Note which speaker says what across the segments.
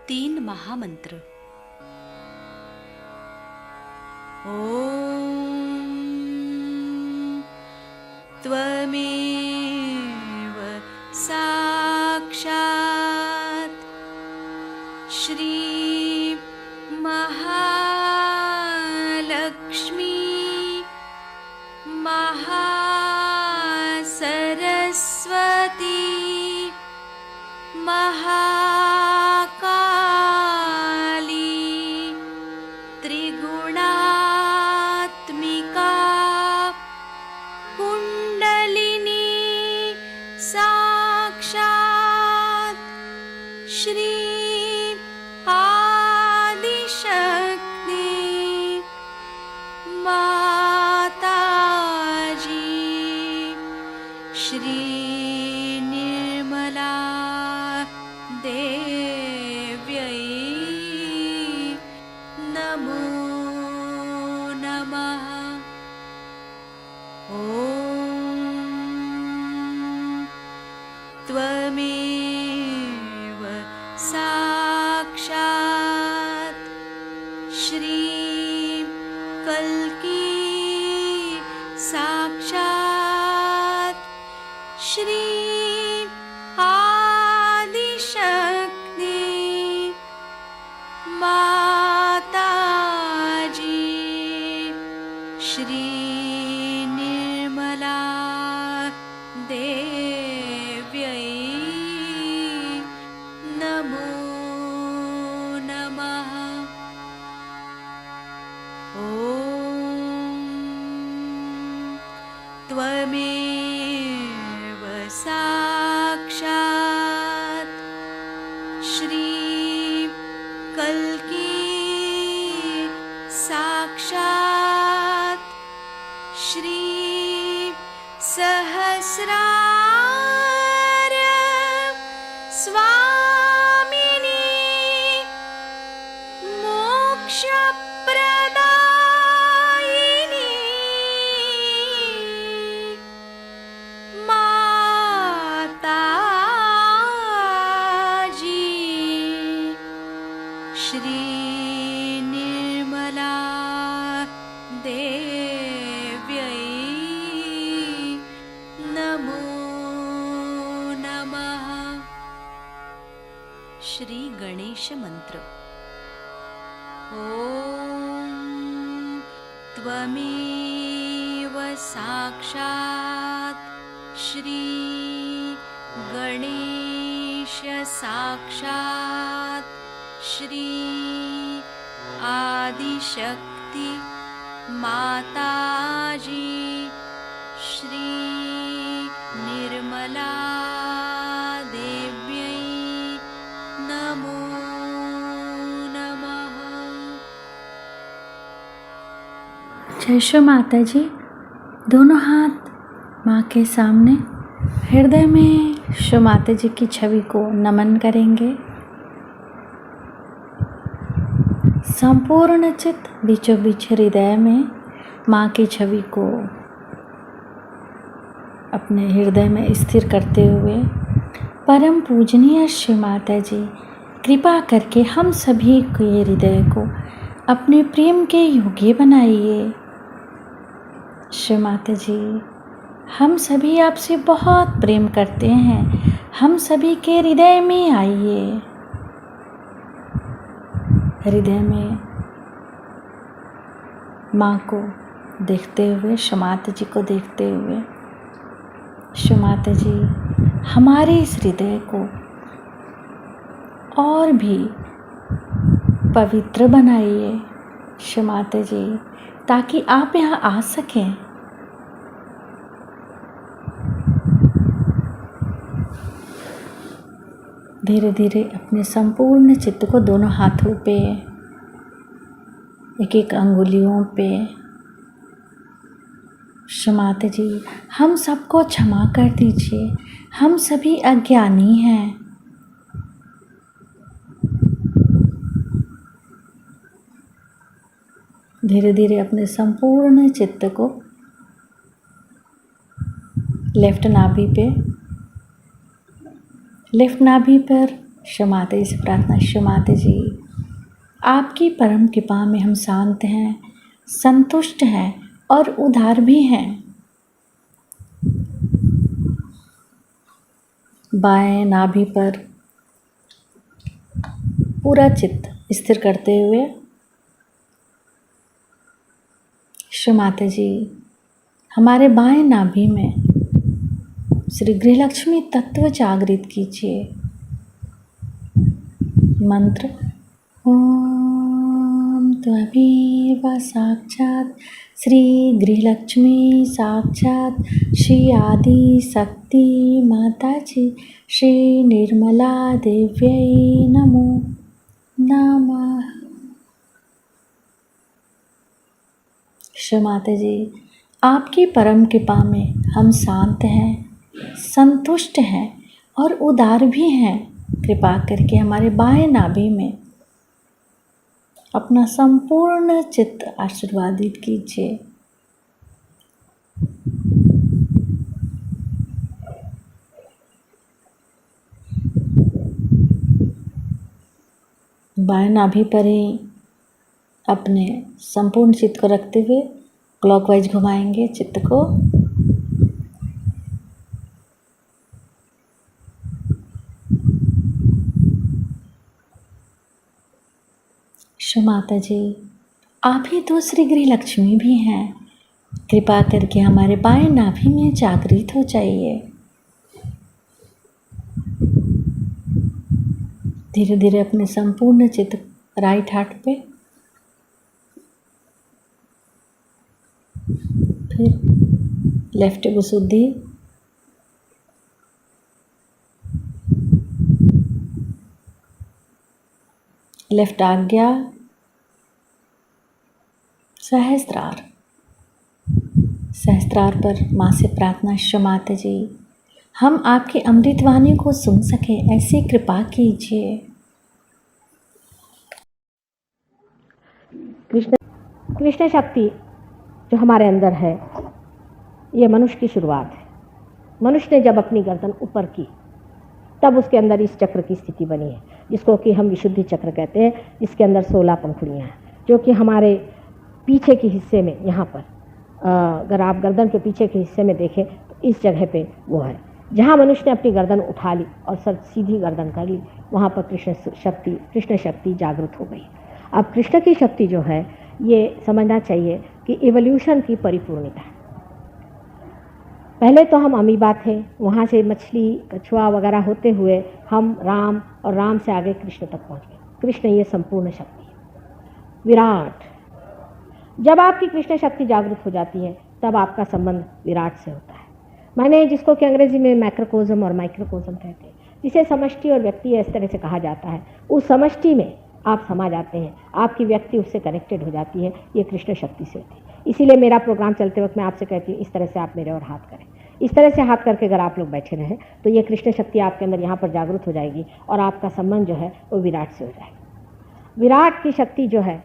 Speaker 1: 3 महामंत्र। ओम त्वमेव साक्षात् श्री महालक्ष्मी महासरस्वती महाकाली त्रिगुणात्मिका कुंडलिनी साक्षात् श्री आदिशक्ति माताजी श्री निर्मला देव्यै नमो नमः। ॐ त्वमेव साक्षात् श्री कल्की साक्षात् श्री आदिशक्ति माताजी श्री निर्मला देव्यै नमो नमः। ॐ त्वमेव साक्षात् श्री कल्की साक्षात् श्री सहस्रार स्वामिनी मोक्षप्रदायिनी माताजी श्री निर्मला देव्यै नमो नमः। श्री गणेश मंत्र। ओम त्वमेव साक्षात् श्री गणेश साक्षात् श्री आदिशक्ति माताजी श्री निर्मला देव्यै नमो नमः।
Speaker 2: जय श्री माता जी। दोनों हाथ माँ के सामने हृदय में श्री माता जी की छवि को नमन करेंगे। संपूर्ण चित्त बीचों बीच हृदय में माँ की छवि को अपने हृदय में स्थिर करते हुए परम पूजनीय श्री माता जी कृपा करके हम सभी के हृदय को अपने प्रेम के योग्य बनाइए। श्री माता जी हम सभी आपसे बहुत प्रेम करते हैं, हम सभी के हृदय में आइए। हृदय में माँ को देखते हुए, श्री माता जी को देखते हुए, श्री माता जी हमारे इस हृदय को और भी पवित्र बनाइए श्री माता जी, ताकि आप यहाँ आ सकें। धीरे धीरे अपने संपूर्ण चित्त को दोनों हाथों पे, एक एक अंगुलियों पे, श्री माता जी हम सबको क्षमा कर दीजिए, हम सभी अज्ञानी हैं। धीरे धीरे अपने संपूर्ण चित्त को लेफ्ट नाभि पर क्षमाते से प्रार्थना। क्षमाते जी, आपकी परम कृपा में हम शांत हैं, संतुष्ट हैं और उदार भी हैं। बाएं नाभि पर पूरा चित्त स्थिर करते हुए क्षमाते जी, हमारे बाएं नाभि में श्री गृहलक्ष्मी तत्व जागृत कीजिए। मंत्र ओम त्वमेव साक्षात् श्री गृहलक्ष्मी साक्षात् श्री आदि शक्ति माता जी श्री निर्मला देव्यै नमो नमः। क्षमाते जी, आपकी परम कृपा में हम शांत हैं, संतुष्ट हैं और उदार भी हैं। कृपा करके हमारे बाएं नाभि में अपना संपूर्ण चित्त आशीर्वादित कीजिए। बाएं नाभि पर ही अपने संपूर्ण चित्त को रखते हुए क्लॉकवाइज घुमाएंगे चित्त को। माता जी, आप ही तो श्री गृहलक्ष्मी भी हैं। कृपा करके हमारे बाएं नाभि में जागृत हो जाइए। धीरे धीरे अपने संपूर्ण चित्त राइट हार्ट पे, फिर लेफ्ट गुसुद्धि, लेफ्ट आज्ञा, सहस्त्रार। सहस्त्रार पर माँ से प्रार्थना। क्षमाते जी, हम आपकी अमृतवाणी को सुन सके ऐसी कृपा कीजिए।
Speaker 3: कृष्ण शक्ति जो हमारे अंदर है, ये मनुष्य की शुरुआत है। मनुष्य ने जब अपनी गर्दन ऊपर की तब उसके अंदर इस चक्र की स्थिति बनी है, जिसको कि हम विशुद्धि चक्र कहते हैं, जिसके अंदर 16 पंखुड़ियाँ हैं, जो कि हमारे पीछे के हिस्से में, यहाँ पर अगर आप गर्दन के पीछे के हिस्से में देखें तो इस जगह पे वो है। जहाँ मनुष्य ने अपनी गर्दन उठा ली और सर सीधी गर्दन कर ली, वहाँ पर कृष्ण शक्ति जागृत हो गई। अब कृष्ण की शक्ति जो है, ये समझना चाहिए कि इवोल्यूशन की परिपूर्णता है। पहले तो हम अमीबा थे, वहाँ से मछली कछुआ वगैरह होते हुए हम राम, और राम से आगे कृष्ण तक पहुँच गए। कृष्ण ये संपूर्ण शक्ति है, विराट। जब आपकी कृष्ण शक्ति जागृत हो जाती है तब आपका संबंध विराट से होता है। माने जिसको कि अंग्रेजी में मैक्रोकोज्म और माइक्रोकोज्म कहते हैं, जिसे समष्टि और व्यक्ति इस तरह से कहा जाता है। उस समष्टि में आप समा जाते हैं, आपकी व्यक्ति उससे कनेक्टेड हो जाती है। ये कृष्ण शक्ति से होती है। इसीलिए मेरा प्रोग्राम चलते वक्त मैं आपसे कहती हूँ, इस तरह से आप मेरे और हाथ करें। इस तरह से हाथ करके अगर आप लोग बैठे रहें तो ये कृष्ण शक्ति आपके अंदर यहाँ पर जागृत हो जाएगी और आपका संबंध जो है वो विराट से हो जाएगा। विराट की शक्ति जो है,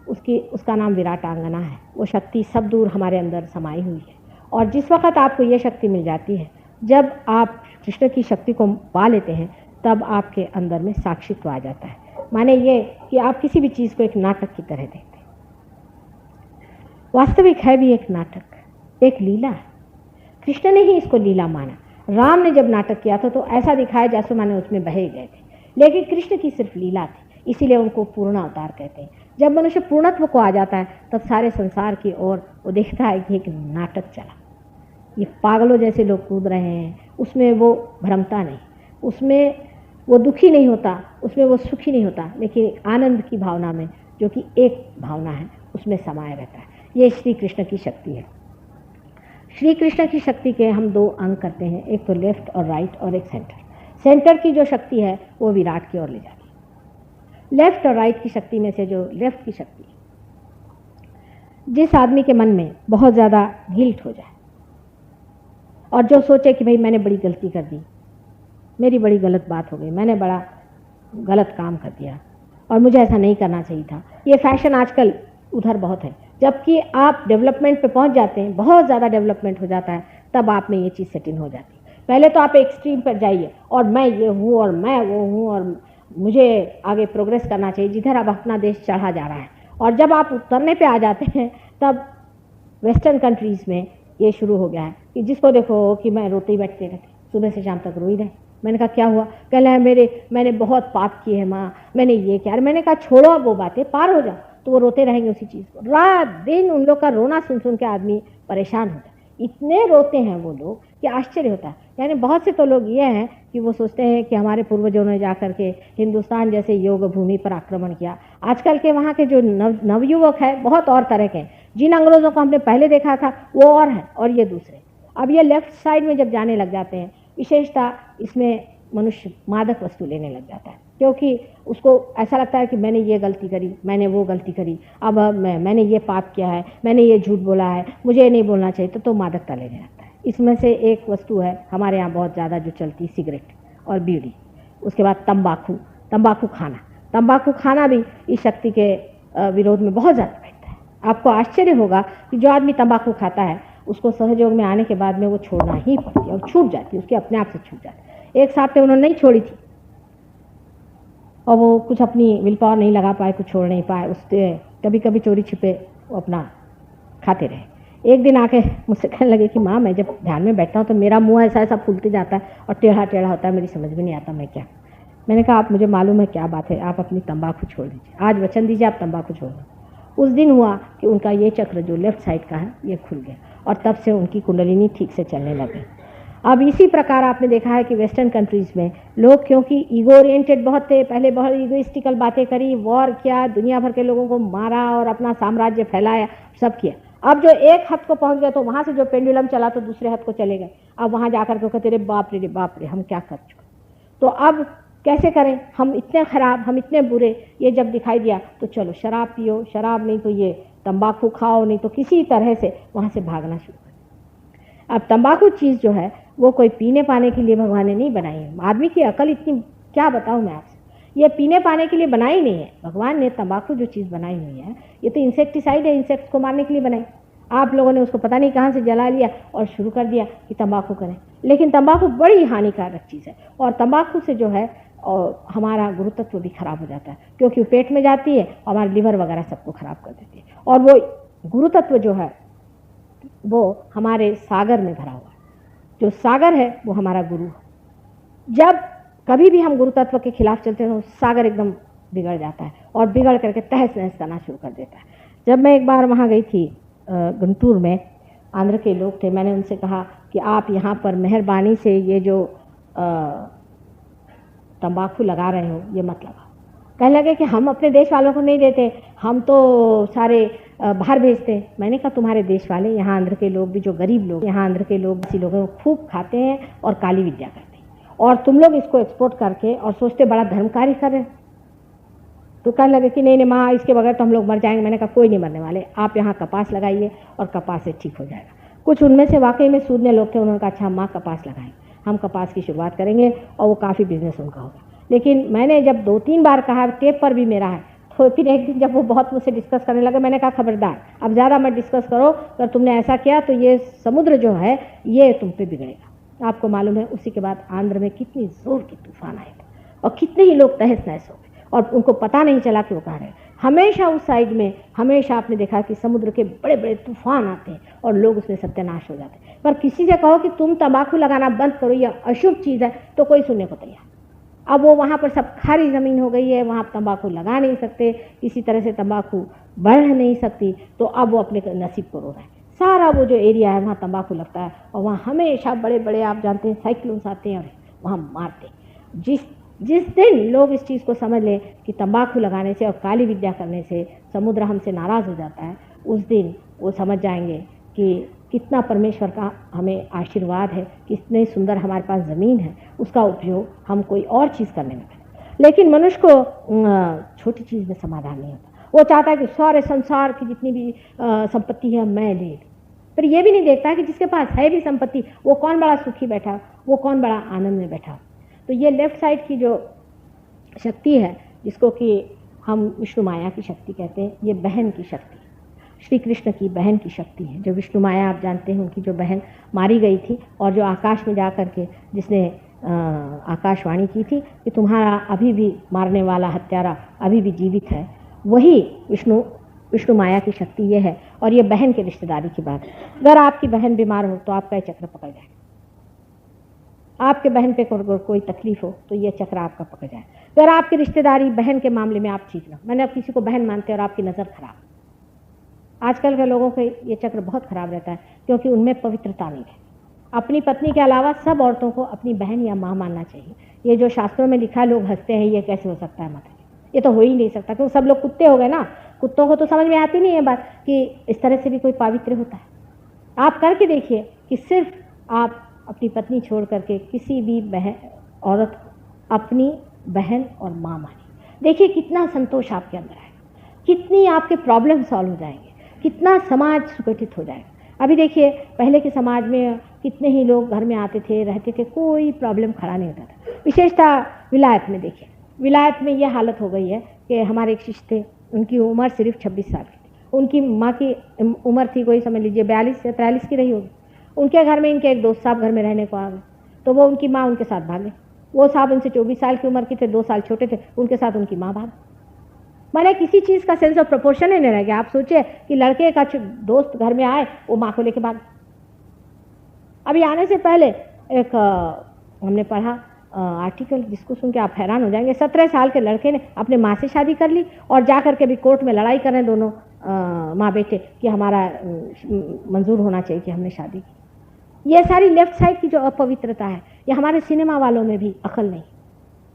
Speaker 3: उसका नाम विराटांगना है। वो शक्ति सब दूर हमारे अंदर समाई हुई है। और जिस वक्त आपको ये शक्ति मिल जाती है, जब आप कृष्ण की शक्ति को पा लेते हैं, तब आपके अंदर में साक्षित्व आ जाता है। माने ये कि आप किसी भी चीज़ को एक नाटक की तरह देखते हैं। वास्तविक है भी एक नाटक, एक लीला है। कृष्ण ने ही इसको लीला माना। राम ने जब नाटक किया था तो ऐसा दिखाया जैसे माने उसमें बहे गए थे, लेकिन कृष्ण की सिर्फ लीला थी। इसीलिए उनको पूर्ण अवतार कहते हैं। जब मनुष्य पूर्णत्व को आ जाता है तब सारे संसार की ओर वो देखता है कि एक नाटक चला, ये पागलों जैसे लोग कूद रहे हैं, उसमें वो भ्रमता नहीं, उसमें वो दुखी नहीं होता, उसमें वो सुखी नहीं होता, लेकिन आनंद की भावना में, जो कि एक भावना है, उसमें समाये रहता है। ये श्री कृष्ण की शक्ति है। श्री कृष्ण की शक्ति के हम 2 अंग करते हैं, एक तो लेफ्ट और राइट और एक सेंटर। सेंटर की जो शक्ति है वो विराट की ओर ले जाती है। लेफ्ट और राइट की शक्ति में से जो लेफ्ट की शक्ति, जिस आदमी के मन में बहुत ज़्यादा गिल्ट हो जाए और जो सोचे कि भाई मैंने बड़ी गलती कर दी, मेरी बड़ी गलत बात हो गई, मैंने बड़ा गलत काम कर दिया और मुझे ऐसा नहीं करना चाहिए था, ये फैशन आजकल उधर बहुत है। जबकि आप डेवलपमेंट पे पहुंच जाते हैं, बहुत ज़्यादा डेवलपमेंट हो जाता है, तब आप में ये चीज़ सेटिंग हो जाती है। पहले तो आप एक्सट्रीम पर जाइए और मैं ये हूँ और मैं वो हूँ और मुझे आगे प्रोग्रेस करना चाहिए, जिधर अब अपना देश चढ़ा जा रहा है। और जब आप उतरने पे आ जाते हैं तब वेस्टर्न कंट्रीज़ में ये शुरू हो गया है कि जिसको देखो कि मैं रोते ही बैठते रहते, सुबह से शाम तक रो ही रहे। मैंने कहा क्या हुआ? कह रहा है मैंने बहुत पाप किए हैं माँ, मैंने ये किया। मैंने कहा छोड़ो अब वो बातें, पार हो जाओ। तो वो रोते रहेंगे उसी चीज़ को, रात दिन उन लोग का रोना सुन सुन के आदमी परेशान होता है। इतने रोते हैं वो लोग कि आश्चर्य होता है। यानी बहुत से तो लोग ये हैं कि वो सोचते हैं कि हमारे पूर्वजों ने जा कर के हिंदुस्तान जैसे योग भूमि पर आक्रमण किया। आजकल के वहाँ के जो नवयुवक है बहुत और तरह के हैं। जिन अंग्रेज़ों को हमने पहले देखा था वो और है और ये दूसरे। अब ये लेफ्ट साइड में जब जाने लग जाते हैं, विशेषता इसमें मनुष्य मादक वस्तु लेने लग जाता है, क्योंकि उसको ऐसा लगता है कि मैंने ये गलती करी, मैंने वो गलती करी, अब मैंने ये पाप किया है, मैंने ये झूठ बोला है, मुझे ये नहीं बोलना चाहिए, तो मादकता लेने लगता है। इसमें से एक वस्तु है हमारे यहाँ बहुत ज़्यादा जो चलती, सिगरेट और बीड़ी। उसके बाद तंबाकू खाना। तंबाकू खाना भी इस शक्ति के विरोध में बहुत ज़्यादा बैठता है। आपको आश्चर्य होगा कि जो आदमी तंबाकू खाता है उसको सहयोग में आने के बाद में वो छोड़ना ही पड़ती है और छूट जाती है, उसके अपने आप से छूट जाती है। एक साहब थे, उन्होंने नहीं छोड़ी थी और वो कुछ अपनी विल पावर नहीं लगा पाए, कुछ छोड़ नहीं पाए। उससे कभी कभी चोरी छिपे वो अपना खाते रहे। एक दिन आके मुझसे कहने लगे कि माँ, मैं जब ध्यान में बैठता हूँ तो मेरा मुंह ऐसा ऐसा फूलते जाता है और टेढ़ा टेढ़ा होता है, मेरी समझ में नहीं आता मैं क्या। मैंने कहा आप मुझे मालूम है क्या बात है, आप अपनी तंबाकू छोड़ दीजिए, आज वचन दीजिए आप तंबाकू छोड़ दें। उस दिन हुआ कि उनका ये चक्र जो लेफ्ट साइड का है ये खुल गया और तब से उनकी कुंडलिनी ठीक से चलने लगी। अब इसी प्रकार आपने देखा है कि वेस्टर्न कंट्रीज़ में लोग, क्योंकि ईगो ओरिएंटेड बहुत थे, पहले बहुत ईगोइस्टिकल बातें करी, वॉर किया, दुनिया भर के लोगों को मारा और अपना साम्राज्य फैलाया, सब किया। अब जो एक हद को पहुंच गए तो वहाँ से जो पेंडुलम चला तो दूसरे हद को चले गए। अब वहाँ जाकर के कहते रे बाप रे हम क्या कर चुके। तो अब कैसे करें, हम इतने खराब, हम इतने बुरे। ये जब दिखाई दिया तो चलो शराब पियो, शराब नहीं तो ये तंबाकू खाओ, नहीं तो किसी तरह से वहाँ से भागना शुरू करें। अब तंबाकू चीज़ जो है वो कोई पीने पाने के लिए भगवान ने नहीं बनाई है। आदमी की अकल इतनी, क्या बताऊँ मैं आपसे, ये पीने पाने के लिए बनाई नहीं है। भगवान ने तंबाकू जो चीज़ बनाई हुई है ये तो इंसेक्टिसाइड है, इंसेक्ट्स को मारने के लिए बनाई। आप लोगों ने उसको पता नहीं कहाँ से जला लिया और शुरू कर दिया कि तंबाकू करें। लेकिन तंबाकू बड़ी हानिकारक चीज़ है और तंबाकू से जो है और हमारा गुरुतत्व भी खराब हो जाता है, क्योंकि पेट में जाती है, हमारे लिवर वगैरह सबको खराब कर देती है। और वो गुरुतत्व जो है वो हमारे सागर में भरा हुआ है। जो सागर है वो हमारा गुरु है। जब कभी भी हम गुरुतत्व के खिलाफ चलते हैं तो सागर एकदम बिगड़ जाता है और बिगड़ करके तहस नहस करना शुरू कर देता है। जब मैं एक बार वहाँ गई थी गुंटूर में, आंध्र के लोग थे, मैंने उनसे कहा कि आप यहाँ पर मेहरबानी से ये जो तंबाकू लगा रहे हो ये मत लगाओ। कहने लगे कि हम अपने देश वालों को नहीं देते, हम तो सारे बाहर भेजते हैं। मैंने कहा तुम्हारे देश वाले, यहाँ आंध्र के लोग भी, जो गरीब लोग यहाँ आंध्र के लोग ऐसे लोग खूब खाते हैं और काली विद्या करते हैं, और तुम लोग इसको एक्सपोर्ट करके और सोचते बड़ा धर्म कार्य कर रहे हैं। तो कहने लगे कि नहीं माँ, इसके बगैर तो हम लोग मर जाएंगे। मैंने कहा कोई नहीं मरने वाले, आप यहाँ कपास लगाइए और कपास से ठीक हो जाएगा। कुछ उनमें से वाकई में सूदने लोग थे, उन्होंने कहा अच्छा माँ कपास लगाएं, हम कपास की शुरुआत करेंगे और वो काफ़ी बिजनेस उनका होगा। लेकिन मैंने जब 2-3 बार कहा, टेप पर भी मेरा है, तो फिर एक दिन जब वो बहुत मुझसे डिस्कस करने लगे, मैंने कहा खबरदार अब ज़्यादा मत डिस्कस करो, अगर तुमने ऐसा किया तो ये समुद्र जो है ये तुम पे बिगड़ेगा। आपको मालूम है उसी के बाद आंध्र में कितनी ज़ोर की तूफान आए थे और कितने ही लोग तहस नहस हो गए और उनको पता नहीं चला कि वो कहाँ रहे। हमेशा उस साइड में हमेशा आपने देखा कि समुद्र के बड़े बड़े तूफान आते हैं और लोग उसमें सत्यानाश हो जाते हैं। पर किसी से कहो कि तुम तंबाकू लगाना बंद करो, यह अशुभ चीज़ है, तो कोई सुनने को तैयार। अब वो वहाँ पर सब खारी ज़मीन हो गई है, वहाँ तंबाकू लगा नहीं सकते, किसी तरह से तंबाकू बढ़ नहीं सकती, तो अब वो अपने नसीब को रो रहा है। सारा वो जो एरिया है वहाँ तंबाकू लगता है और वहाँ हमेशा बड़े बड़े, आप जानते हैं, साइक्लोन्स आते हैं और वहाँ मारते हैं। जिस दिन लोग इस चीज़ को समझ लें कि तंबाकू लगाने से और काली विद्या करने से समुद्र हमसे नाराज़ हो जाता है, उस दिन वो समझ जाएंगे कि कितना परमेश्वर का हमें आशीर्वाद है, कितने सुंदर हमारे पास ज़मीन है, उसका उपयोग हम कोई और चीज़ करने में करें। लेकिन मनुष्य को छोटी चीज़ में समाधान नहीं होता। वो चाहता है कि सारे संसार की जितनी भी संपत्ति है मैं ले लूँ, पर ये भी नहीं देखता कि जिसके पास है भी संपत्ति वो कौन बड़ा सुखी बैठा, वो कौन बड़ा आनंद में बैठा। तो ये लेफ्ट साइड की जो शक्ति है, जिसको कि हम विष्णु माया की शक्ति कहते हैं, ये बहन की शक्ति। श्री कृष्ण की बहन की शक्ति है। जो विष्णु माया आप जानते हैं, उनकी जो बहन मारी गई थी और जो आकाश में जा कर के जिसने आकाशवाणी की थी कि तुम्हारा अभी भी मारने वाला हत्यारा अभी भी जीवित है, वही विष्णु माया की शक्ति ये है। और ये बहन के रिश्तेदारी की बात है। अगर आपकी बहन बीमार हो तो आपका ये चक्र पकड़ जाए, आपके बहन पे कोई तकलीफ हो तो ये चक्र आपका पकड़ जाए। अगर आपकी रिश्तेदारी बहन के मामले में आप ठीक ना, मैंने अब किसी को बहन मानते हैं और आपकी नज़र खराब, आजकल के लोगों के ये चक्र बहुत खराब रहता है क्योंकि उनमें पवित्रता नहीं है। अपनी पत्नी के अलावा सब औरतों को अपनी बहन या माँ मानना चाहिए। ये जो शास्त्रों में लिखा है, लोग हंसते हैं, ये कैसे हो सकता है, मतलब ये तो हो ही नहीं सकता, क्योंकि सब लोग कुत्ते हो गए ना। कुत्तों को तो समझ में आती नहीं है बात कि इस तरह से भी कोई पावित्र होता है। आप करके देखिए कि सिर्फ आप अपनी पत्नी छोड़ करके किसी भी बहन औरत अपनी बहन और माँ मानिए, देखिए कितना संतोष आपके अंदर आएगा, कितनी आपके प्रॉब्लम सॉल्व हो जाएंगे, कितना समाज सुगठित हो जाएगा। अभी देखिए पहले के समाज में कितने ही लोग घर में आते थे, रहते थे, कोई प्रॉब्लम खड़ा नहीं होता था। विशेषतः विलायत में देखिए, विलायत में यह हालत हो गई है कि हमारे एक शिष्य थे, उनकी उम्र सिर्फ 26 साल की थी। उनकी माँ की उम्र थी कोई समझ लीजिए 42 या 43 की रही होगी। उनके घर में इनके एक दोस्त साहब घर में रहने को आ गए, तो वो उनकी माँ उनके साथ भागे। वो साहब उनसे 24 साल की उम्र के थे, 2 साल छोटे थे, उनके साथ उनकी माँ भाग। मैंने किसी चीज़ का सेंस ऑफ प्रोपोर्शन ही नहीं रह गया। आप सोचिए कि लड़के का दोस्त घर में आए, वो माँ को लेके भाग। अभी आने से पहले एक हमने पढ़ा आर्टिकल जिसको सुन के आप हैरान हो जाएंगे। 17 साल के लड़के ने अपने माँ से शादी कर ली और जा कर के भी कोर्ट में लड़ाई कर रहे हैं दोनों माँ बेटे कि हमारा मंजूर होना चाहिए कि हमने शादी की। ये सारी लेफ्ट साइड की जो अपवित्रता है, ये हमारे सिनेमा वालों में भी अकल नहीं।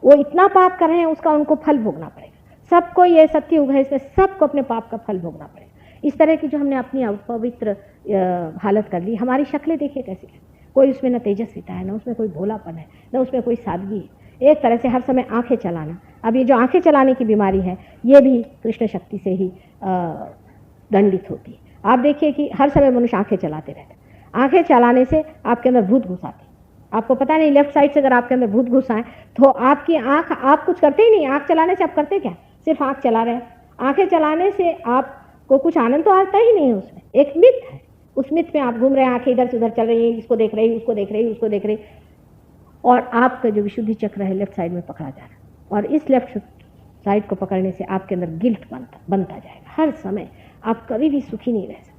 Speaker 3: वो इतना पाप कर रहे हैं, उसका उनको फल भोगना पड़ेगा। सबको ये सत्युग है, इसमें सबको अपने पाप का फल भोगना पड़ेगा। इस तरह की जो हमने अपनी अपवित्र हालत कर ली, हमारी शक्लें देखिए कैसी है। कोई उसमें न तेजस्विता है, न उसमें कोई भोलापन है, न उसमें कोई सादगी है। एक तरह से हर समय आंखें चलाना। अब ये जो आंखें चलाने की बीमारी है, ये भी कृष्ण शक्ति से ही दंडित होती है। आप देखिए कि हर समय मनुष्य आंखें चलाते रहते हैं। आंखें चलाने से आपके अंदर भूत घुस आते हैं। आपको पता नहीं, लेफ्ट साइड से अगर आपके अंदर भूत घुस आए तो आपकी आंख, आप कुछ करते ही नहीं। आंख चलाने से आप करते क्या, सिर्फ आंख चला रहे हैं। आंखें चलाने से आपको कुछ आनंद तो आता ही नहीं है। उसमें एक मिथ है, उस मिथ में आप घूम रहे हैं, आंखें इधर से उधर चल रही हैं, इसको देख रही, उसको देख रही, उसको देख रही, और आपका जो विशुद्धि चक्र है लेफ्ट साइड में पकड़ा जा रहा है। और इस लेफ्ट साइड को पकड़ने से आपके अंदर गिल्ट बनता जाएगा। हर समय आप कभी भी सुखी नहीं रह सकते।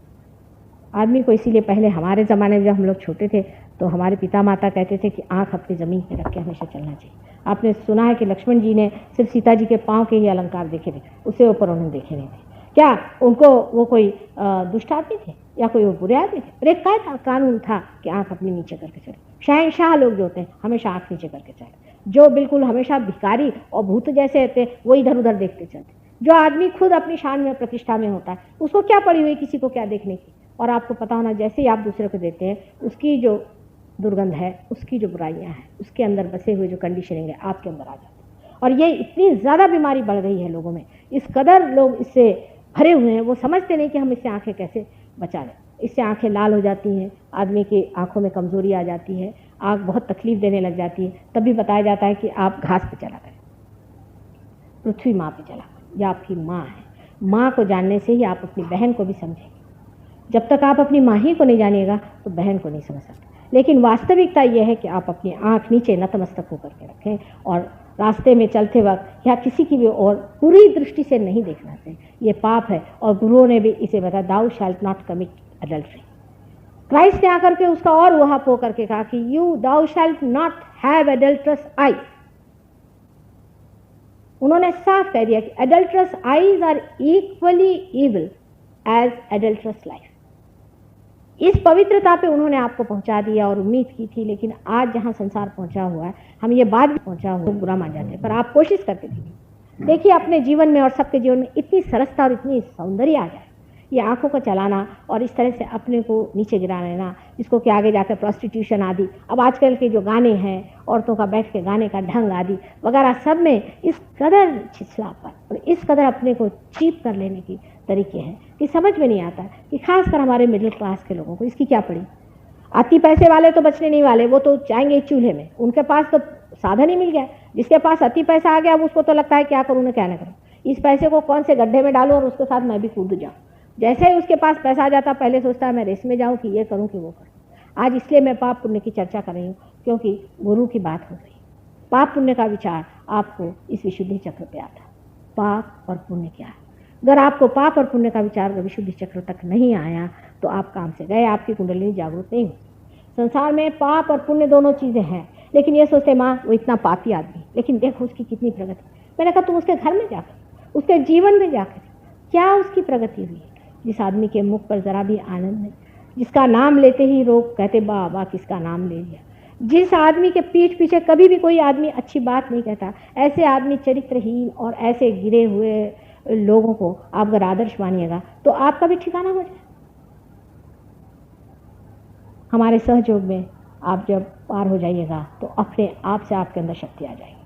Speaker 3: आदमी को इसीलिए पहले हमारे ज़माने में जब हम लोग छोटे थे तो हमारे पिता माता कहते थे कि आंख अपनी ज़मीन पर रख के हमेशा चलना चाहिए। आपने सुना है कि लक्ष्मण जी ने सिर्फ सीता जी के पाँव के ही अलंकार देखे थे, उससे ऊपर उन्होंने देखे नहीं थे। क्या उनको वो कोई दुष्ट आदमी थे या कोई वो बुरे आदमी थे? और एक क्या कानून था कि आंख अपनी नीचे करके चले। शहंशाह लोग जो होते हैं हमेशा आंख नीचे करके चले। जो बिल्कुल हमेशा भिखारी और भूत जैसे होते हैं वो इधर उधर देखते चलते। जो आदमी खुद अपनी शान में प्रतिष्ठा में होता है, उसको क्या पड़ी हुई किसी को क्या देखने की। और आपको पता होना, जैसे ही आप दूसरे को देते हैं, उसकी जो दुर्गंध है, उसकी जो बुराइयां हैं, उसके अंदर बसे हुए जो कंडीशनिंग है आपके अंदर आ जाती है। और ये इतनी ज़्यादा बीमारी बढ़ गई है लोगों में, इस कदर लोग इससे भरे हुए हैं, वो समझते नहीं कि हम इससे आंखें कैसे बचा लें। इससे आंखें लाल हो जाती हैं, आदमी की आंखों में कमजोरी आ जाती है, आंख बहुत तकलीफ देने लग जाती है। तब भी बताया जाता है कि आप घास पे चला करें, पृथ्वी माँ पे चला करें। यह आपकी माँ है। माँ को जानने से ही आप अपनी बहन को भी समझेंगे। जब तक आप अपनी माँ ही को नहीं जानिएगा तो बहन को नहीं समझ सकते। लेकिन वास्तविकता यह है कि आप अपनी आंख नीचे नतमस्तक होकर के रखें और रास्ते में चलते वक्त या किसी की भी और पूरी दृष्टि से नहीं देखना चाहिए। ये पाप है और गुरुओं ने भी इसे बताया, दाउ shalt not commit adultery. Christ ने आकर के उसका और वहां पो करके कहा कि you thou shalt not have adulterous eye. उन्होंने साफ कह दिया कि adulterous eyes are equally evil as adulterous life. इस पवित्रता पे उन्होंने आपको पहुंचा दिया और उम्मीद की थी, लेकिन आज जहां संसार पहुंचा हुआ है, हम ये बात भी पहुंचा हुआ बुरा मान जाते हैं। पर आप कोशिश करते थे, देखिए अपने जीवन में और सबके जीवन में इतनी सरसता और इतनी सौंदर्य आ जाए। ये आंखों को चलाना और इस तरह से अपने को नीचे गिरा लेना, जिसको कि आगे जाकर प्रोस्टिट्यूशन आदि, अब आजकल के जो गाने हैं, औरतों का बैठ के गाने का ढंग आदि वगैरह, सब में इस कदर छिछलापन और इस कदर अपने को चीप कर लेने की तरीके हैं कि समझ में नहीं आता कि खासकर हमारे मिडिल क्लास के लोगों को इसकी क्या पड़ी। अति पैसे वाले तो बचने नहीं वाले, वो तो जाएंगे चूल्हे में। उनके पास तो साधन ही मिल गया। जिसके पास अति पैसा आ गया, अब उसको तो लगता है क्या करूँ ना क्या ना करूँ, इस पैसे को कौन से गड्ढे में डालूं और उसके साथ मैं भी कूद जाऊँ। जैसे ही उसके पास पैसा आ जाता पहले सोचता है मैं रेस में जाऊं कि ये करूं कि वो करूं। आज इसलिए मैं पाप पुण्य की चर्चा कर रही हूँ क्योंकि गुरु की बात हो रही है। पाप पुण्य का विचार आपको इस विशुद्धि चक्र पे आता है। पाप और पुण्य क्या है? अगर आपको पाप और पुण्य का विचार विशुद्धि चक्र तक नहीं आया तो आप काम से गए, आपकी कुंडलिनी जागरूक नहीं हुई। संसार में पाप और पुण्य दोनों चीज़ें हैं, लेकिन ये सोचते माँ वो इतना पापी आदमी, लेकिन देखो उसकी कितनी प्रगति। मैंने कहा तुम उसके घर में जाकर, उसके जीवन में जाकर क्या उसकी प्रगति हुई है? जिस आदमी के मुख पर जरा भी आनंद नहीं, जिसका नाम लेते ही लोग कहते बाबा किसका नाम ले लिया, जिस आदमी के पीठ पीछे कभी भी कोई आदमी अच्छी बात नहीं कहता, ऐसे आदमी चरित्रहीन और ऐसे गिरे हुए लोगों को आप अगर आदर्श मानिएगा तो आपका भी ठिकाना हो जाए। हमारे सहयोग में आप जब पार हो जाइएगा तो अपने आप से आपके अंदर शक्ति आ जाएगी।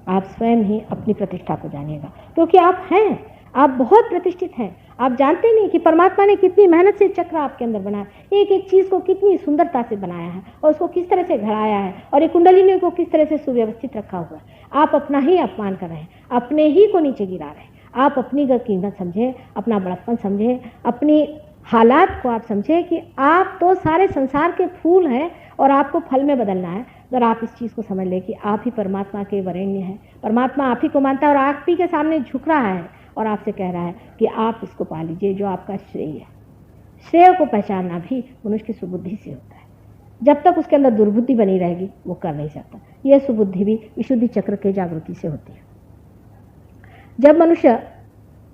Speaker 3: आप स्वयं ही अपनी प्रतिष्ठा को जानिएगा, क्योंकि आप हैं, आप बहुत प्रतिष्ठित हैं। आप जानते नहीं कि परमात्मा ने कितनी मेहनत से चक्र आपके अंदर बनाया, एक एक चीज़ को कितनी सुंदरता से बनाया है और उसको किस तरह से घड़ाया है और एक कुंडलिनी को किस तरह से सुव्यवस्थित रखा हुआ है। आप अपना ही अपमान कर रहे हैं, अपने ही को नीचे गिरा रहे हैं। आप अपनी कीमत समझें, अपना बड़प्पन समझें, अपनी हालात को आप समझें कि आप तो सारे संसार के फूल हैं और आपको फल में बदलना है। अगर आप इस चीज़ को समझ लें कि आप ही परमात्मा के वरेण्य हैं, परमात्मा आप ही को मानता है और आप ही के सामने झुक रहा है और आपसे कह रहा है कि आप इसको पा लीजिए जो आपका श्रेय है। श्रेय को पहचानना भी मनुष्य की सुबुद्धि से होता है। जब तक उसके अंदर दुर्बुद्धि बनी रहेगी वो कर नहीं सकता। यह सुबुद्धि भी विशुद्धि चक्र के जागृति से होती है। जब मनुष्य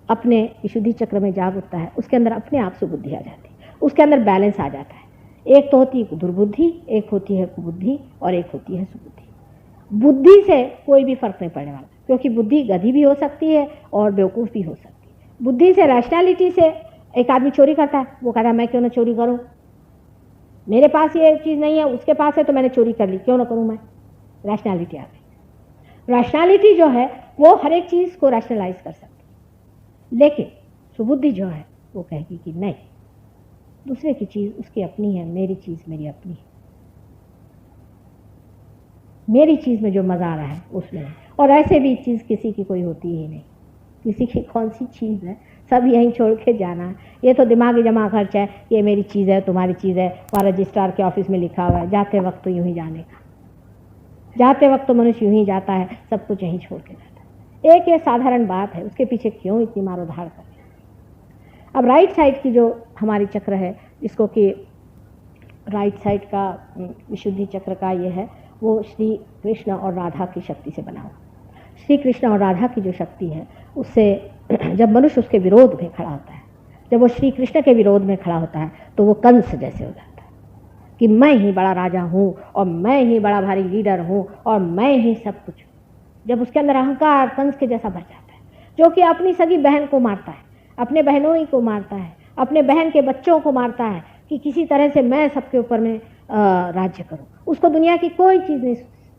Speaker 3: अपने विशुद्धि चक्र में जाग उठता है उसके अंदर अपने आप सुबुद्धि आ जाती है, उसके अंदर बैलेंस आ जाता है। एक तो होती है दुर्बुद्धि, एक होती है कुबुद्धि और एक होती है सुबुद्धि। बुद्धि से कोई भी फर्क नहीं पड़ने वाला, क्योंकि बुद्धि गधी भी हो सकती है और बेवकूफ़ भी हो सकती है। बुद्धि से, रैशनैलिटी से एक आदमी चोरी करता है, वो कहता है मैं क्यों ना चोरी करूं, मेरे पास ये चीज़ नहीं है उसके पास है तो मैंने चोरी कर ली, क्यों ना करूं मैं। रैशनैलिटी आ गई। रैशनैलिटी जो है वो हर एक चीज़ को रैशनलाइज कर सकती है, लेकिन सुबुद्धि जो है वो कहेगी कि नहीं, दूसरे की चीज़ उसकी अपनी है, मेरी चीज़ मेरी अपनी है, मेरी चीज़ में जो मज़ा आ रहा है उसमें है। और ऐसे भी चीज़ किसी की कोई होती ही नहीं, किसी की कौन सी चीज़ है, सब यहीं छोड़ के जाना है। ये तो दिमागी जमा खर्च है, ये मेरी चीज़ है तुम्हारी चीज़ है, वहाँ रजिस्ट्रार के ऑफिस में लिखा हुआ है। जाते वक्त तो यूं ही जाने का, जाते वक्त तो मनुष्य यूं ही जाता है, सब कुछ यहीं छोड़ के जाता है। एक ये साधारण बात है, उसके पीछे क्यों इतनी मारोधार कर। अब राइट साइड की जो हमारी चक्र है, जिसको कि राइट साइड का विशुद्धि चक्र का ये है, वो श्री कृष्ण और राधा की शक्ति से बना हुआ। श्री कृष्ण और राधा की जो शक्ति है उससे जब मनुष्य उसके विरोध में खड़ा होता है, जब वो श्री कृष्ण के विरोध में खड़ा होता है तो वो कंस जैसे हो जाता है कि मैं ही बड़ा राजा हूँ और मैं ही बड़ा भारी लीडर हूँ और मैं ही सब कुछ। जब उसके अंदर अहंकार कंस के जैसा भर जाता है, जो कि अपनी सगी बहन को मारता है, अपने बहनों ही को मारता है, अपने बहन के बच्चों को मारता है कि किसी तरह से मैं सबके ऊपर में राज्य करूं, उसको दुनिया की कोई चीज़ नहीं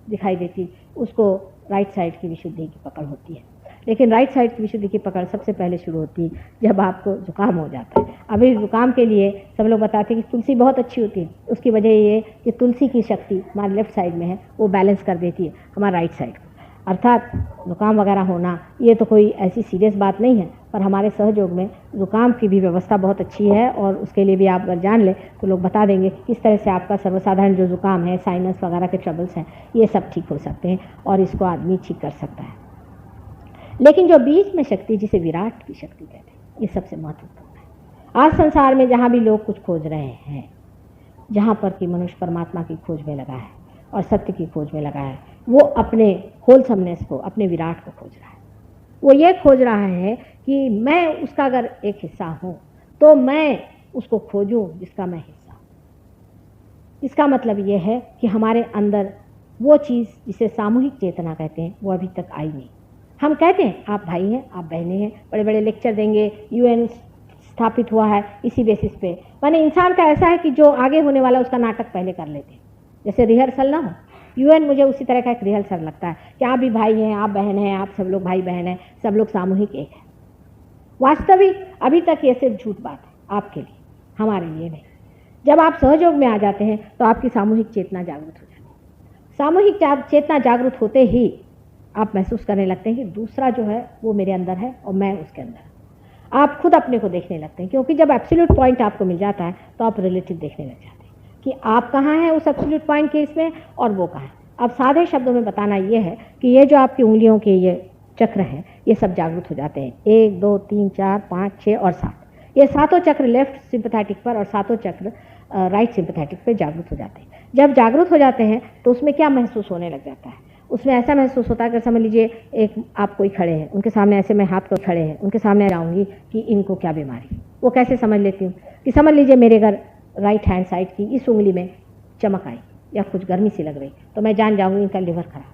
Speaker 3: दिखाई देती, उसको राइट साइड की विशुद्धि की पकड़ होती है। लेकिन राइट साइड की विशुद्धि की पकड़ सबसे पहले शुरू होती है जब आपको जुकाम हो जाता है। अभी जुकाम के लिए सब लोग बताते हैं कि तुलसी बहुत अच्छी होती है। उसकी वजह ये कि तुलसी की शक्ति हमारे लेफ्ट साइड में है, वो बैलेंस कर देती है हमारा राइट साइड को। अर्थात जुकाम वगैरह होना ये तो कोई ऐसी सीरियस बात नहीं है, पर हमारे सहयोग में जुकाम की भी व्यवस्था बहुत अच्छी है और उसके लिए भी आप अगर जान लें तो लोग बता देंगे किस तरह से आपका सर्वसाधारण जो जुकाम है, साइनस वगैरह के ट्रबल्स हैं, ये सब ठीक हो सकते हैं और इसको आदमी ठीक कर सकता है। लेकिन जो बीच में शक्ति, जिसे विराट की शक्ति कहते हैं, ये सबसे महत्वपूर्ण है। आज संसार में जहाँ भी लोग कुछ खोज रहे हैं, जहाँ पर कि मनुष्य परमात्मा की खोज में लगा है और सत्य की खोज में लगा है, वो अपने होलसमनेस को, अपने विराट को खोज रहा है। वो ये खोज रहा है कि मैं उसका अगर एक हिस्सा हूँ तो मैं उसको खोजूं जिसका मैं हिस्सा हूँ। इसका मतलब ये है कि हमारे अंदर वो चीज़ जिसे सामूहिक चेतना कहते हैं वो अभी तक आई नहीं। हम कहते हैं आप भाई हैं, आप बहनें हैं, बड़े बड़े लेक्चर देंगे, यूएन स्थापित हुआ है इसी बेसिस पे। माने इंसान का ऐसा है कि जो आगे होने वाला उसका नाटक पहले कर लेते हैं, जैसे रिहर्सल ना हो। यूएन मुझे उसी तरह का एक रिहर्सल लगता है कि आप भी भाई हैं, आप बहन हैं, आप सब लोग भाई बहन हैं, सब लोग सामूहिक एक है। वास्तविक अभी तक ये सिर्फ झूठ बात है आपके लिए, हमारे लिए नहीं। जब आप सहयोग में आ जाते हैं तो आपकी सामूहिक चेतना जागृत हो जाती है। सामूहिक चेतना जागृत होते ही आप महसूस करने लगते हैं कि दूसरा जो है वो मेरे अंदर है और मैं उसके अंदर। आप खुद अपने को देखने लगते हैं, क्योंकि जब एब्सोल्यूट पॉइंट आपको मिल जाता है तो आप रिलेटिव देखने लग जाते हैं कि आप कहाँ हैं उस एब्सोल्यूट पॉइंट के इसमें और वो कहाँ है। अब सादे शब्दों में बताना ये है कि ये जो आपकी उंगलियों के ये चक्र हैं ये सब जागृत हो जाते हैं, 1 2 3 4 5 6 और 7। ये सातों चक्र लेफ्ट सिंपैथेटिक पर और सातों चक्र राइट सिंपैथेटिक पे जागृत हो जाते हैं। जब जागृत हो जाते हैं तो उसमें क्या महसूस होने लग जाता है, उसमें ऐसा महसूस होता है कि समझ लीजिए एक आप कोई खड़े हैं, उनके सामने ऐसे मैं हाथ को खड़े हैं, उनके सामने आऊँगी कि इनको क्या बीमारी। वो कैसे समझ लेती हूँ कि समझ लीजिए मेरे घर राइट हैंड साइड की इस उंगली में चमक आई या कुछ गर्मी सी लग रही, तो मैं जान जाऊँगी इनका लिवर खराब,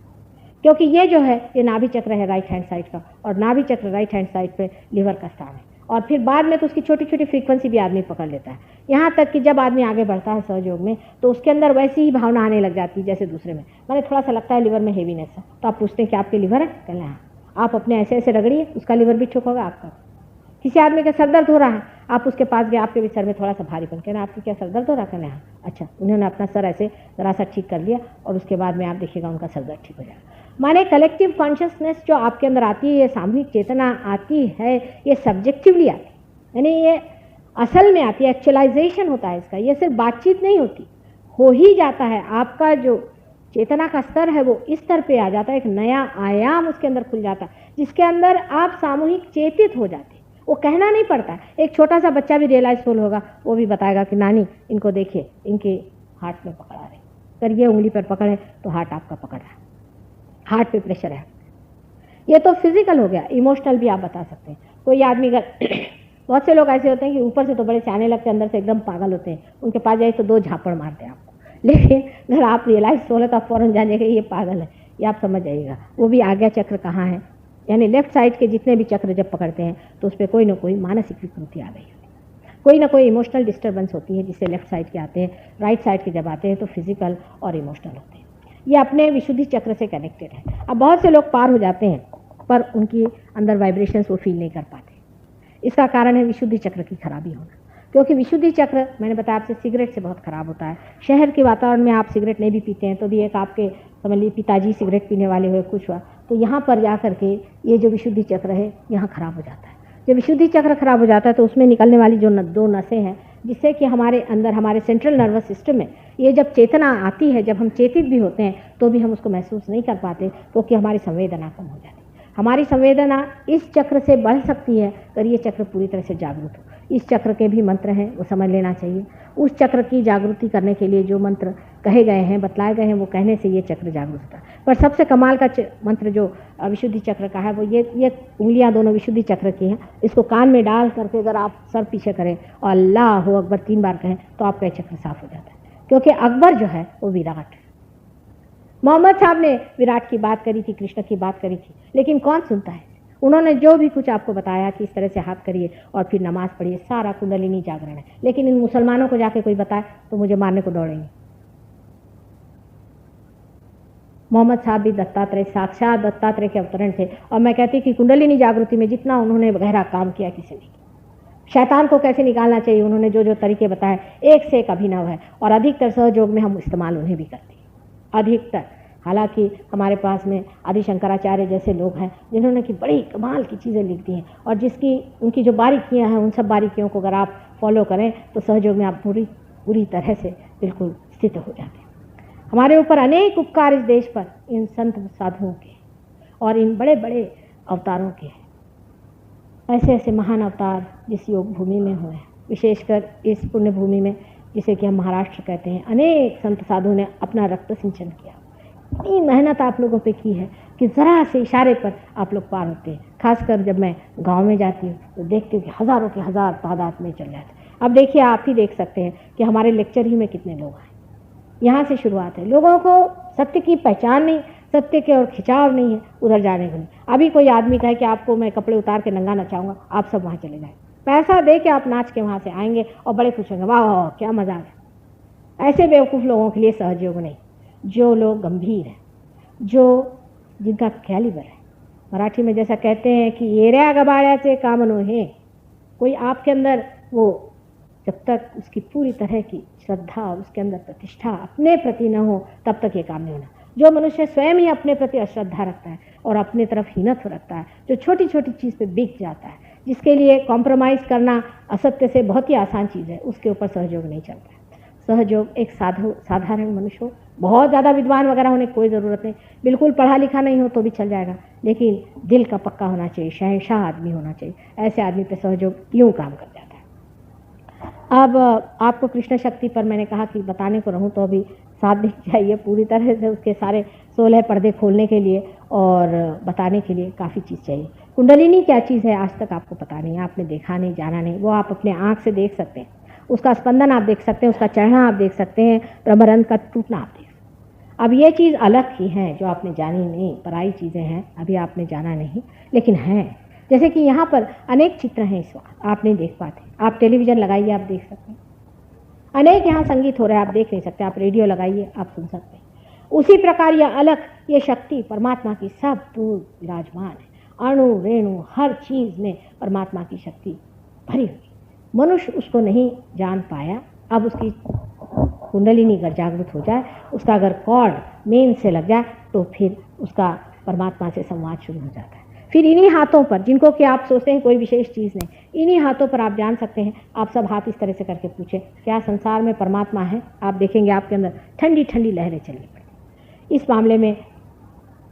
Speaker 3: क्योंकि ये जो है ये नाभि चक्र है राइट हैंड साइड का, और नाभि चक्र राइट हैंड साइड पे लिवर का स्थान है। और फिर बाद में तो उसकी छोटी छोटी फ्रीक्वेंसी भी आदमी पकड़ लेता है, यहाँ तक कि जब आदमी आगे बढ़ता है सहयोग में तो उसके अंदर वैसी ही भावना आने लग जाती है जैसे दूसरे में। मैंने थोड़ा सा लगता है लिवर में हेवीनेस है, तो आप पूछते हैं कि आपके लिवर है, कहना हाँ, आप अपने ऐसे ऐसे रगड़िए, उसका लिवर भी ठीक होगा आपका। किसी आदमी का सर दर्द हो रहा है, आप उसके पास गए, आपके भी सर में थोड़ा सा भारीपन, कहना आपकी क्या सर दर्द हो रहा है, कहना हाँ, अच्छा, उन्होंने अपना सर ऐसे ज़रा सा ठीक कर लिया और उसके बाद में आप देखिएगा उनका सर दर्द ठीक हो जाएगा। माने कलेक्टिव कॉन्शियसनेस जो आपके अंदर आती है, ये सामूहिक चेतना आती है, ये सब्जेक्टिवली आती है, यानी ये असल में आती है, एक्चुअलाइजेशन होता है इसका, ये सिर्फ बातचीत नहीं होती, हो ही जाता है। आपका जो चेतना का स्तर है वो इस स्तर पे आ जाता है, एक नया आयाम उसके अंदर खुल जाता है जिसके अंदर आप सामूहिक चेतित हो जाते हैं। वो कहना नहीं पड़ता है, एक छोटा सा बच्चा भी रियलाइजफुल होगा, वो भी बताएगा कि नानी इनको देखिए, इनके हार्ट में पकड़ा रहे, अगर ये उंगली पर पकड़े तो हार्ट आपका पकड़ रहा है, हार्ट पे प्रेशर है। ये तो फिजिकल हो गया, इमोशनल भी आप बता सकते हैं। कोई आदमी अगर बहुत से लोग ऐसे होते हैं कि ऊपर से तो बड़े सियाने लगते हैं, अंदर से एकदम पागल होते हैं, उनके पास जाए तो 2 झापड़ मारते हैं आपको, लेकिन अगर आप रियलाइज हो तो आप फौरन जानिएगा ये पागल है, ये आप समझ जाइएगा। वो भी आज्ञा चक्र कहाँ है, यानी लेफ्ट साइड के जितने भी चक्र जब पकड़ते हैं तो उस पर कोई ना कोई मानसिक विकृति आ गई होती है, कोई ना कोई इमोशनल डिस्टर्बेंस होती है जिससे लेफ्ट साइड के आते हैं। राइट साइड के जब आते हैं तो फिजिकल और इमोशनल होते हैं, ये अपने विशुद्धि चक्र से कनेक्टेड है। अब बहुत से लोग पार हो जाते हैं पर उनकी अंदर वाइब्रेशंस वो फील नहीं कर पाते, इसका कारण है विशुद्धि चक्र की खराबी होना, क्योंकि विशुद्धि चक्र मैंने बताया आपसे सिगरेट से बहुत खराब होता है। शहर के वातावरण में आप सिगरेट नहीं भी पीते हैं तो भी एक आपके समझ लीजिए पिताजी सिगरेट पीने वाले हुए, कुछ हुआ, तो यहाँ पर जा करके ये जो विशुद्धि चक्र है यहाँ खराब हो जाता है। जब विशुद्धि चक्र खराब हो जाता है तो उसमें निकलने वाली जो 2 नसें हैं, जिससे कि हमारे अंदर हमारे सेंट्रल नर्वस सिस्टम में ये जब चेतना आती है, जब हम चेतित भी होते हैं तो भी हम उसको महसूस नहीं कर पाते, क्योंकि हमारी संवेदना कम हो जाती है। हमारी संवेदना इस चक्र से बढ़ सकती है अगर ये चक्र पूरी तरह से जागरूक हो। इस चक्र के भी मंत्र हैं, वो समझ लेना चाहिए। उस चक्र की जागृति करने के लिए जो मंत्र कहे गए हैं, बतलाए गए हैं, वो कहने से ये चक्र जागरूक होता है। पर सबसे कमाल का मंत्र जो विशुद्धि चक्र का है वो ये उंगलियां दोनों विशुद्धि चक्र की हैं, इसको कान में डाल करके अगर आप सर पीछे करें और अल्लाह अकबर 3 बार कहें तो आपका ये चक्र साफ हो जाता है। क्योंकि अकबर जो है वो विराट है। मोहम्मद साहब ने विराट की बात करी थी, कृष्ण की बात करी थी, लेकिन कौन सुनता है? उन्होंने जो भी कुछ आपको बताया कि इस तरह से हाथ करिए और फिर नमाज पढ़िए, सारा कुंडलिनी जागरण है। लेकिन इन मुसलमानों को जाके कोई बताए तो मुझे मारने को दौड़ेंगे। मोहम्मद साहब भी दत्तात्रेय, साक्षात दत्तात्रेय के अवतरण थे, और मैं कहती कि कुंडलिनी जागृति में जितना उन्होंने गहरा काम किया किसी ने। शैतान को कैसे निकालना चाहिए उन्होंने जो जो तरीके बताए, एक से एक अभिनव है, और अधिकतर सहयोग में हम इस्तेमाल उन्हें भी करते हैं, अधिकतर। हालांकि हमारे पास में आदि शंकराचार्य जैसे लोग हैं जिन्होंने कि बड़ी कमाल की चीज़ें लिख दी हैं, और जिसकी उनकी जो बारीकियां हैं उन सब बारीकियों को अगर आप फॉलो करें तो सहयोग में आप पूरी तरह से बिल्कुल स्थित हो जाते हैं। हमारे ऊपर अनेक उपकार इस देश पर इन संत साधुओं के और इन बड़े बड़े अवतारों के हैं। ऐसे ऐसे महान अवतार जिस योग भूमि में हुए हैं, विशेषकर इस पुण्य भूमि में जिसे कि हम महाराष्ट्र कहते हैं, अनेक संत साधुओं ने अपना रक्त सिंचन किया। इतनी मेहनत आप लोगों पे की है कि ज़रा से इशारे पर आप लोग पार होते हैं। खासकर जब मैं गांव में जाती हूँ तो देखती हूँ कि हज़ारों के हज़ार तादाद में चल जाते हैं। अब देखिए, आप ही देख सकते हैं कि हमारे लेक्चर ही में कितने लोग आए। यहाँ से शुरुआत है। लोगों को सत्य की पहचान नहीं, सत्य के और खिंचाव नहीं है उधर जाने को नहीं। अभी कोई आदमी कहे कि आपको मैं कपड़े उतार के नंगा नचाऊंगा, आप सब वहाँ चले जाए, पैसा दे के आप नाच के वहाँ से आएंगे और बड़े खुश होंगे, वाह क्या मज़ा आ गया। ऐसे बेवकूफ़ लोगों के लिए सहयोग नहीं। जो लोग गंभीर हैं, जो जिनका कैलिबर है, मराठी में जैसा कहते हैं कि येऱ्या गबाड्याचे काम नोहे, कोई आपके अंदर वो जब तक उसकी पूरी तरह की श्रद्धा, उसके अंदर प्रतिष्ठा अपने प्रति न हो तब तक ये काम नहीं होना। जो मनुष्य स्वयं ही अपने प्रति अश्रद्धा रखता है और अपने तरफ हीनत्व रखता है, जो छोटी छोटी चीज़ पे बिक जाता है, जिसके लिए कॉम्प्रोमाइज़ करना असत्य से बहुत ही आसान चीज़ है, उसके ऊपर सहयोग नहीं चलता है। सहयोग एक साधारण मनुष्य हो, बहुत ज़्यादा विद्वान वगैरह होने की कोई ज़रूरत नहीं, बिल्कुल पढ़ा लिखा नहीं हो तो भी चल जाएगा, लेकिन दिल का पक्का होना चाहिए, शहंशाह आदमी होना चाहिए। ऐसे आदमी पे सहयोग यूँ काम कर जाता है। अब आपको कृष्ण शक्ति पर मैंने कहा कि बताने को रहूँ तो अभी 7 दिन चाहिए पूरी तरह से उसके सारे 16 पर्दे खोलने के लिए, और बताने के लिए काफ़ी चीज़ चाहिए। कुंडलिनी क्या चीज़ है आज तक आपको पता नहीं, आपने देखा नहीं, जाना नहीं, वो आप अपने आँख से देख सकते हैं, उसका स्पंदन आप देख सकते हैं, उसका चढ़ना आप देख सकते हैं, ब्रह्मरंध्र का टूटना आप देख सकते हैं। अब ये चीज़ अलग की है जो आपने जानी नहीं, पराई चीज़ें हैं, अभी आपने जाना नहीं, लेकिन हैं। जैसे कि यहाँ पर अनेक चित्र हैं, इस वक्त आप नहीं देख पाते, आप टेलीविज़न लगाइए आप देख सकते हैं, अनेक यहाँ संगीत हो रहा है आप देख नहीं सकते, आप रेडियो लगाइए आप सुन सकते हैं। उसी प्रकार यह अलग, ये शक्ति परमात्मा की सब दूर विराजमान है, अणु रेणु हर चीज़ में परमात्मा की शक्ति भरी हुई। मनुष्य उसको नहीं जान पाया, अब उसकी कुंडलिनी अगर जागृत हो जाए, उसका अगर कॉर्ड मेन से लग जाए तो फिर उसका परमात्मा से संवाद शुरू हो जाता है। फिर इन्हीं हाथों पर, जिनको कि आप सोचते हैं कोई विशेष चीज़ नहीं, इन्हीं हाथों पर आप जान सकते हैं। आप सब हाथ इस तरह से करके पूछें, क्या संसार में परमात्मा है? आप देखेंगे आपके अंदर ठंडी ठंडी लहरें चलनी पड़ती। इस मामले में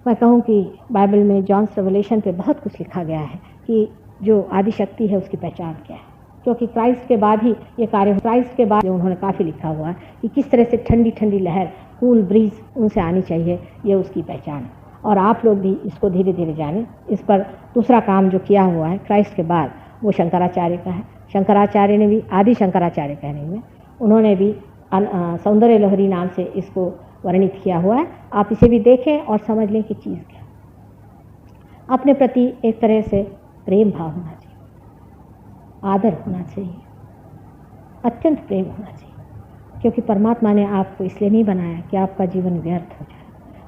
Speaker 3: मैं कहूँ कि बाइबल में जॉन्स रेवलेशन पे बहुत कुछ लिखा गया है कि जो आदिशक्ति है उसकी पहचान क्या है, क्योंकि क्राइस्ट के बाद ही ये कार्य, क्राइस्ट के बाद उन्होंने काफ़ी लिखा हुआ है कि किस तरह से ठंडी ठंडी लहर, कूल ब्रीज उनसे आनी चाहिए, ये उसकी पहचान है। और आप लोग भी इसको धीरे धीरे जानें। इस पर दूसरा काम जो किया हुआ है क्राइस्ट के बाद वो शंकराचार्य का है। शंकराचार्य ने भी, आदि शंकराचार्य कहने में, उन्होंने भी सौंदर्य लहरी नाम से इसको वर्णित किया हुआ है। आप इसे भी देखें और समझ लें कि चीज़ क्या। अपने प्रति एक तरह से प्रेम भाव होना चाहिए, आदर होना चाहिए, अत्यंत प्रेम होना चाहिए, क्योंकि परमात्मा ने आपको इसलिए नहीं बनाया कि आपका जीवन व्यर्थ हो जाए,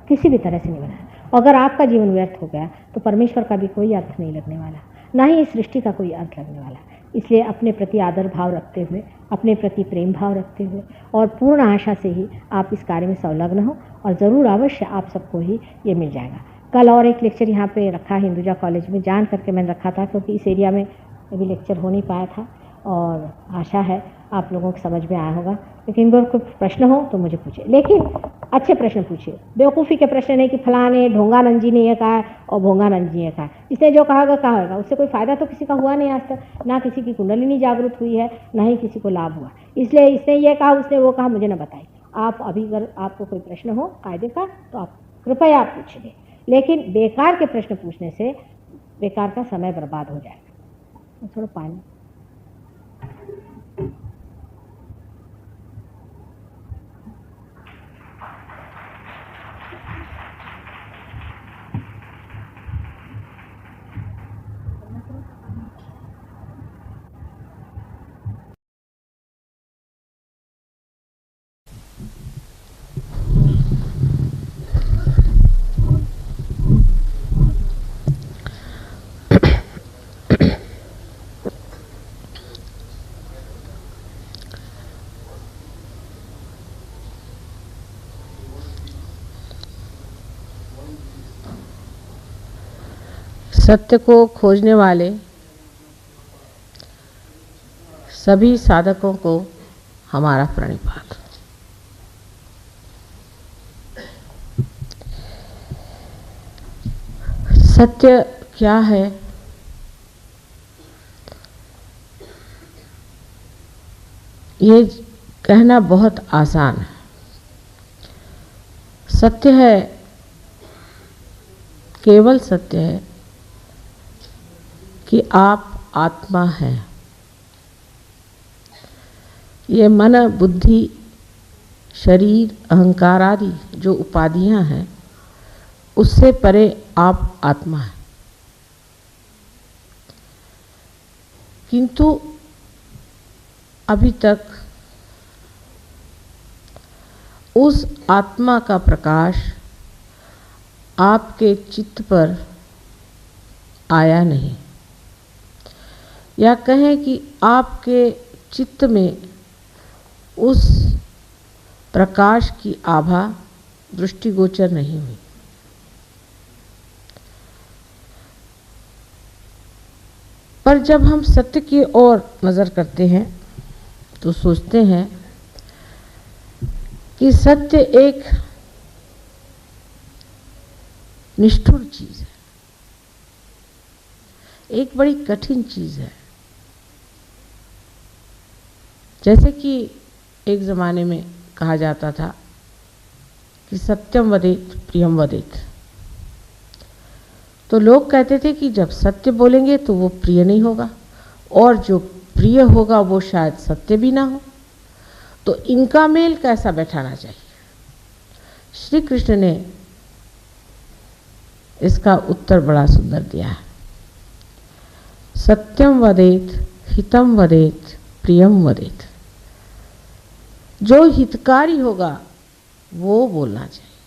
Speaker 3: किसी भी तरह से नहीं बनाया। अगर आपका जीवन व्यर्थ हो गया तो परमेश्वर का भी कोई अर्थ नहीं लगने वाला, ना ही इस सृष्टि का कोई अर्थ लगने वाला। इसलिए अपने प्रति आदर भाव रखते हुए, अपने प्रति प्रेम भाव रखते हुए और पूर्ण आशा से ही आप इस कार्य में संलग्न हो, और ज़रूर अवश्य आप सबको ही ये मिल जाएगा। कल और एक लेक्चर यहाँ पे रखा है हिंदुजा कॉलेज में, जान करके मैंने रखा था क्योंकि इस एरिया में अभी लेक्चर हो नहीं पाया था, और आशा है आप लोगों को समझ में आया होगा। लेकिन अगर कोई प्रश्न हो तो मुझे पूछिए, लेकिन अच्छे प्रश्न पूछिए, बेवकूफ़ी के प्रश्न नहीं कि फलाने ढोंगानंद जी ने ये कहा और भोंगानंद जी ने कहा। इसने जो कहा होगा उससे कोई फ़ायदा तो किसी का हुआ नहीं आज तक, ना किसी की कुंडलिनी जागृत हुई है, ना ही किसी को लाभ हुआ। इसलिए इसने ये कहा, उसने वो कहा, मुझे ना बताइए। आप अभी अगर आपको कोई प्रश्न हो कायदे का तो आप कृपया आप पूछिए, लेकिन बेकार के प्रश्न पूछने से बेकार का समय बर्बाद हो जाएगा। थोड़ा पानी।
Speaker 4: सत्य को खोजने वाले सभी साधकों को हमारा प्रणिपात। सत्य क्या है? ये कहना बहुत आसान है। सत्य है, केवल सत्य है कि आप आत्मा हैं। ये मन बुद्धि शरीर अहंकार आदि जो उपाधियां हैं उससे परे आप आत्मा हैं। किंतु अभी तक उस आत्मा का प्रकाश आपके चित्त पर आया नहीं, या कहें कि आपके चित्त में उस प्रकाश की आभा दृष्टिगोचर नहीं हुई। पर जब हम सत्य की ओर नज़र करते हैं तो सोचते हैं कि सत्य एक निष्ठुर चीज़ है, एक बड़ी कठिन चीज़ है। जैसे कि एक ज़माने में कहा जाता था कि सत्यम वदेत प्रियम वदेत, तो लोग कहते थे कि जब सत्य बोलेंगे तो वो प्रिय नहीं होगा, और जो प्रिय होगा वो शायद सत्य भी ना हो, तो इनका मेल कैसा बैठाना चाहिए। श्री कृष्ण ने इसका उत्तर बड़ा सुंदर दिया है। सत्यम वदेत हितम वदेत प्रियम वदेत। जो हितकारी होगा वो बोलना चाहिए।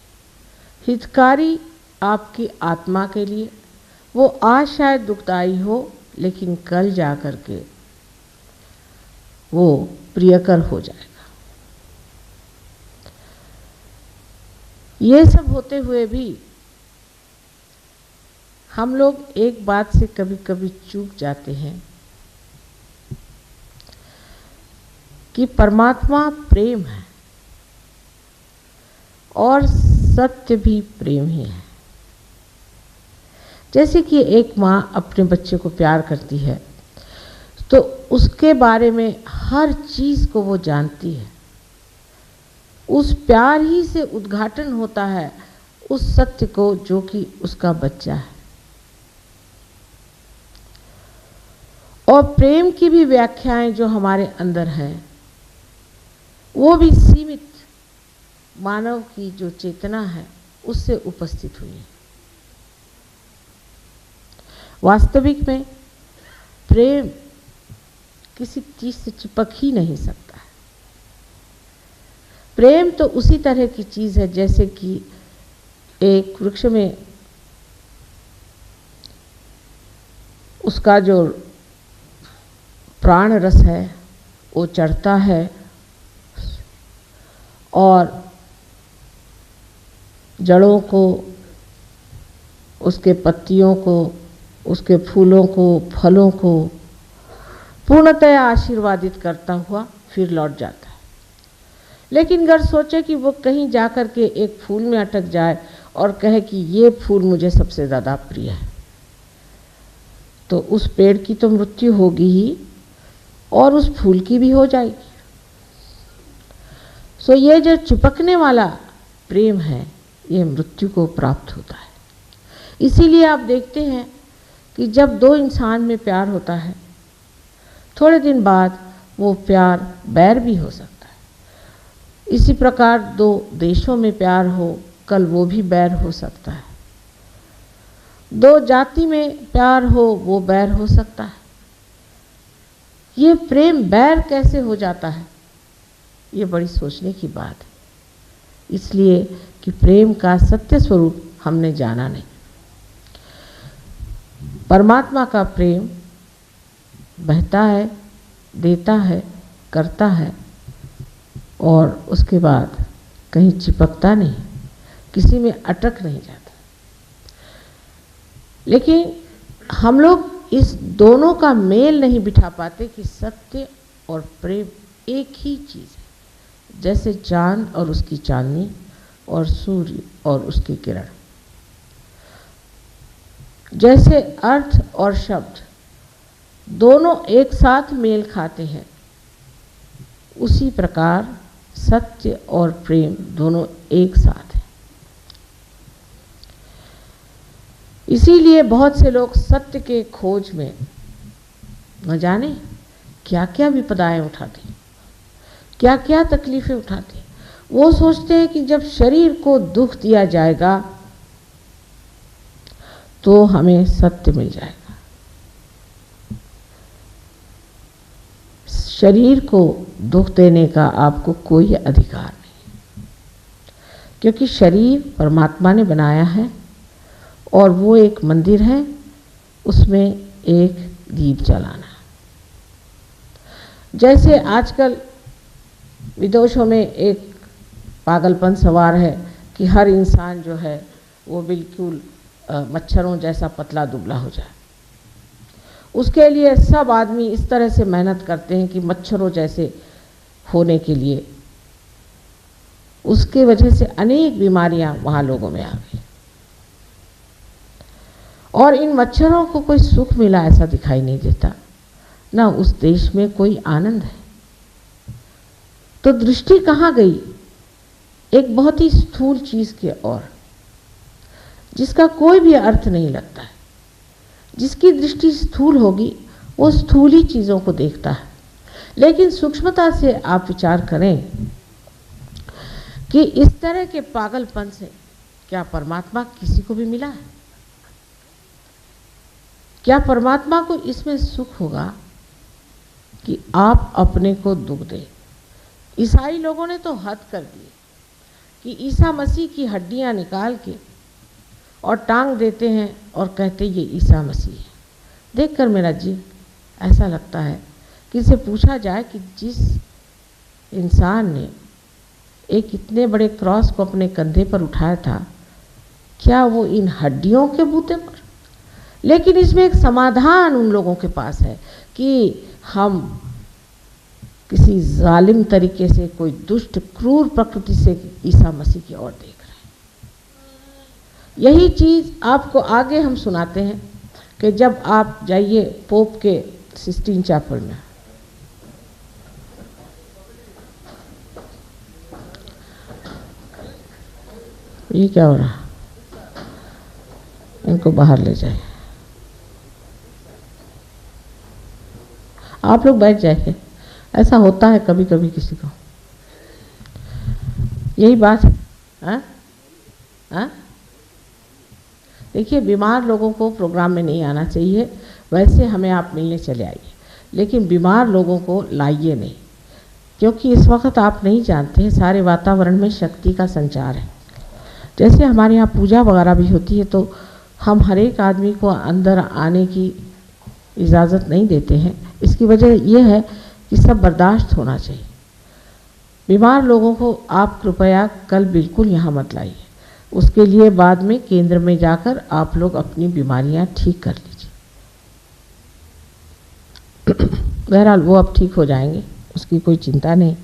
Speaker 4: हितकारी आपकी आत्मा के लिए, वो आज शायद दुखदाई हो लेकिन कल जा कर के वो प्रियकर हो जाएगा। ये सब होते हुए भी हम लोग एक बात से कभी कभी चूक जाते हैं कि परमात्मा प्रेम है और सत्य भी प्रेम ही है। जैसे कि एक माँ अपने बच्चे को प्यार करती है तो उसके बारे में हर चीज़ को वो जानती है, उस प्यार ही से उद्घाटन होता है उस सत्य को जो कि उसका बच्चा है। और प्रेम की भी व्याख्याएं जो हमारे अंदर हैं वो भी सीमित मानव की जो चेतना है उससे उपस्थित हुई है। वास्तविक में प्रेम किसी चीज से चिपक ही नहीं सकता है। प्रेम तो उसी तरह की चीज है जैसे कि एक वृक्ष में उसका जो प्राण रस है वो चढ़ता है और जड़ों को, उसके पत्तियों को, उसके फूलों को, फलों को पूर्णतया आशीर्वादित करता हुआ फिर लौट जाता है। लेकिन अगर सोचे कि वो कहीं जाकर के एक फूल में अटक जाए और कहे कि ये फूल मुझे सबसे ज़्यादा प्रिय है, तो उस पेड़ की तो मृत्यु होगी ही और उस फूल की भी हो जाएगी। सो ये जो चिपकने वाला प्रेम है ये मृत्यु को प्राप्त होता है। इसीलिए आप देखते हैं कि जब दो इंसान में प्यार होता है थोड़े दिन बाद वो प्यार बैर भी हो सकता है। इसी प्रकार दो देशों में प्यार हो कल वो भी बैर हो सकता है। दो जाति में प्यार हो वो बैर हो सकता है। ये प्रेम बैर कैसे हो जाता है ये बड़ी सोचने की बात है, इसलिए कि प्रेम का सत्य स्वरूप हमने जाना नहीं। परमात्मा का प्रेम बहता है, देता है, करता है और उसके बाद कहीं चिपकता नहीं, किसी में अटक नहीं जाता। लेकिन हम लोग इस दोनों का मेल नहीं बिठा पाते कि सत्य और प्रेम एक ही चीज़ है, जैसे चांद और उसकी चांदनी और सूर्य और उसकी किरण। जैसे अर्थ और शब्द दोनों एक साथ मेल खाते हैं उसी प्रकार सत्य और प्रेम दोनों एक साथ हैं। इसीलिए बहुत से लोग सत्य के खोज में न जाने क्या क्या विपदाएं उठाते, क्या क्या तकलीफें उठाते। वो सोचते हैं कि जब शरीर को दुख दिया जाएगा तो हमें सत्य मिल जाएगा। शरीर को दुख देने का आपको कोई अधिकार नहीं, क्योंकि शरीर परमात्मा ने बनाया है और वो एक मंदिर है, उसमें एक दीप जलाना। जैसे आजकल विदेशों में एक पागलपन सवार है कि हर इंसान जो है वो बिल्कुल मच्छरों जैसा पतला दुबला हो जाए। उसके लिए सब आदमी इस तरह से मेहनत करते हैं कि मच्छरों जैसे होने के लिए, उसके वजह से अनेक बीमारियां वहां लोगों में आ गई। और इन मच्छरों को कोई सुख मिला ऐसा दिखाई नहीं देता, ना उस देश में कोई आनंद है। तो दृष्टि कहाँ गई? एक बहुत ही स्थूल चीज की ओर, जिसका कोई भी अर्थ नहीं लगता है। जिसकी दृष्टि स्थूल होगी वो स्थूल ही चीजों को देखता है। लेकिन सूक्ष्मता से आप विचार करें कि इस तरह के पागलपन से क्या परमात्मा किसी को भी मिला है? क्या परमात्मा को इसमें सुख होगा कि आप अपने को दुख दें? ईसाई लोगों ने तो हद कर दी कि ईसा मसीह की हड्डियां निकाल के और टांग देते हैं और कहते ये ईसा मसीह है। देखकर मेरा जी ऐसा लगता है कि इसे पूछा जाए कि जिस इंसान ने एक इतने बड़े क्रॉस को अपने कंधे पर उठाया था, क्या वो इन हड्डियों के बूते पर? लेकिन इसमें एक समाधान उन लोगों के पास है कि हम किसी जालिम तरीके से, कोई दुष्ट क्रूर प्रकृति से ईसा मसीह की ओर देख रहे हैं। यही चीज आपको आगे हम सुनाते हैं कि जब आप जाइए पोप के सिस्टीन चैपल में, ये क्या हो रहा, इनको बाहर ले जाइए, आप लोग बैठ जाइए। ऐसा होता है कभी कभी किसी को, यही बात है। देखिए, बीमार लोगों को प्रोग्राम में नहीं आना चाहिए, वैसे हमें आप मिलने चले आइए, लेकिन बीमार लोगों को लाइए नहीं, क्योंकि इस वक्त आप नहीं जानते हैं सारे वातावरण में शक्ति का संचार है। जैसे हमारे यहाँ पूजा वगैरह भी होती है तो हम हर एक आदमी को अंदर आने की इजाज़त नहीं देते हैं। इसकी वजह यह है कि सब बर्दाश्त होना चाहिए। बीमार लोगों को आप कृपया कल बिल्कुल यहाँ मत लाइए, उसके लिए बाद में केंद्र में जाकर आप लोग अपनी बीमारियां ठीक कर लीजिए। बहरहाल वो अब ठीक हो जाएंगे, उसकी कोई चिंता नहीं।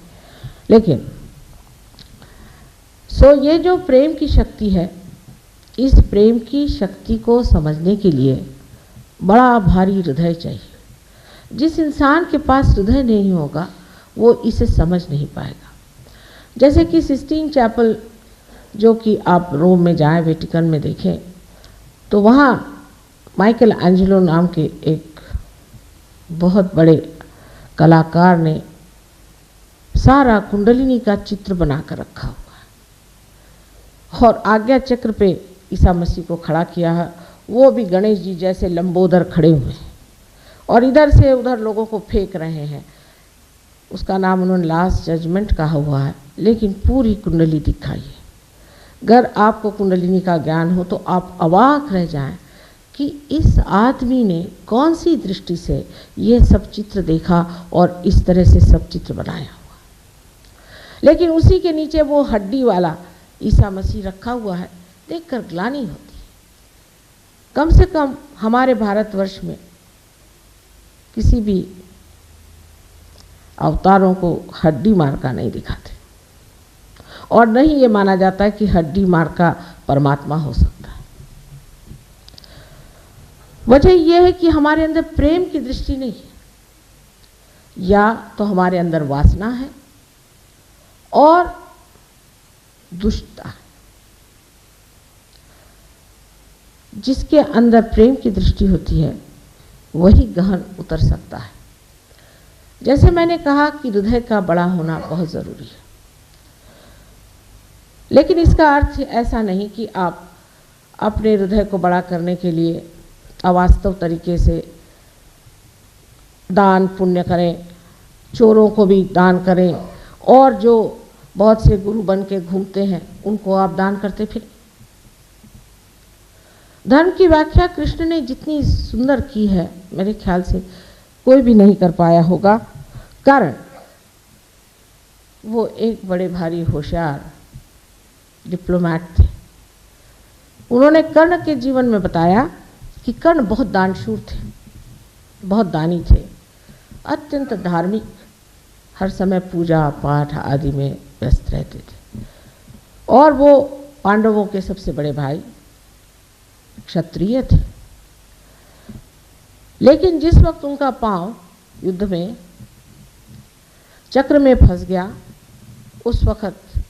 Speaker 4: लेकिन ये जो प्रेम की शक्ति है, इस प्रेम की शक्ति को समझने के लिए बड़ा भारी हृदय चाहिए। जिस इंसान के पास हृदय नहीं होगा वो इसे समझ नहीं पाएगा। जैसे कि सिस्टीन चैपल, जो कि आप रोम में जाएं, वेटिकन में देखें, तो वहाँ माइकल एंजेलो नाम के एक बहुत बड़े कलाकार ने सारा कुंडलिनी का चित्र बनाकर रखा हुआ है और आज्ञा चक्र पे ईसा मसीह को खड़ा किया है। वो भी गणेश जी जैसे लंबोदर खड़े हुए हैं और इधर से उधर लोगों को फेंक रहे हैं। उसका नाम उन्होंने लास्ट जजमेंट कहा हुआ है, लेकिन पूरी कुंडली दिखाइए। अगर आपको कुंडलिनी का ज्ञान हो तो आप अवाक रह जाएं कि इस आदमी ने कौन सी दृष्टि से ये सब चित्र देखा और इस तरह से सब चित्र बनाया हुआ। लेकिन उसी के नीचे वो हड्डी वाला ईसा मसीह रखा हुआ है, देखकर ग्लानि होती है। कम से कम हमारे भारतवर्ष में किसी भी अवतारों को हड्डी मार का नहीं दिखाते और नहीं ये माना जाता है कि हड्डी मार का परमात्मा हो सकता है। वजह यह है कि हमारे अंदर प्रेम की दृष्टि नहीं है, या तो हमारे अंदर वासना है और दुष्टता है। जिसके अंदर प्रेम की दृष्टि होती है वही गहन उतर सकता है। जैसे मैंने कहा कि हृदय का बड़ा होना बहुत ज़रूरी है, लेकिन इसका अर्थ ऐसा नहीं कि आप अपने हृदय को बड़ा करने के लिए अवास्तव तरीके से दान पुण्य करें, चोरों को भी दान करें, और जो बहुत से गुरु बन के घूमते हैं उनको आप दान करते फिर। धर्म की व्याख्या कृष्ण ने जितनी सुंदर की है, मेरे ख्याल से कोई भी नहीं कर पाया होगा, कारण वो एक बड़े भारी होशियार डिप्लोमैट थे। उन्होंने कर्ण के जीवन में बताया कि कर्ण बहुत दानशूर थे, बहुत दानी थे, अत्यंत धार्मिक, हर समय पूजा पाठ आदि में व्यस्त रहते थे। और वो पांडवों के सबसे बड़े भाई क्षत्रिय थे। लेकिन जिस वक्त उनका पांव युद्ध में चक्र में फंस गया, उस वक्त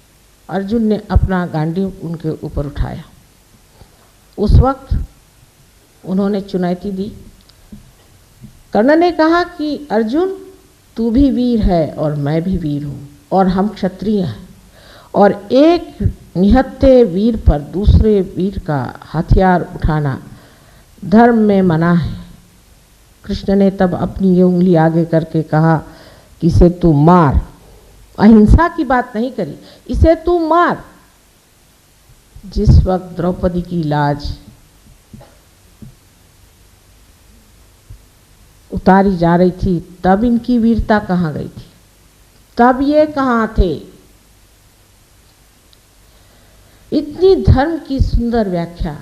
Speaker 4: अर्जुन ने अपना गांडीव उनके ऊपर उठाया। उस वक्त उन्होंने चुनौती दी। कर्ण ने कहा कि अर्जुन, तू भी वीर है और मैं भी वीर हूँ और हम क्षत्रिय हैं, और एक निहत्थे वीर पर दूसरे वीर का हथियार उठाना धर्म में मना है। कृष्ण ने तब अपनी ये उंगली आगे करके कहा कि इसे तू मार। अहिंसा की बात नहीं करी, इसे तू मार। जिस वक्त द्रौपदी की लाज उतारी जा रही थी, तब इनकी वीरता कहाँ गई थी? तब ये कहाँ थे? इतनी धर्म की सुंदर व्याख्या,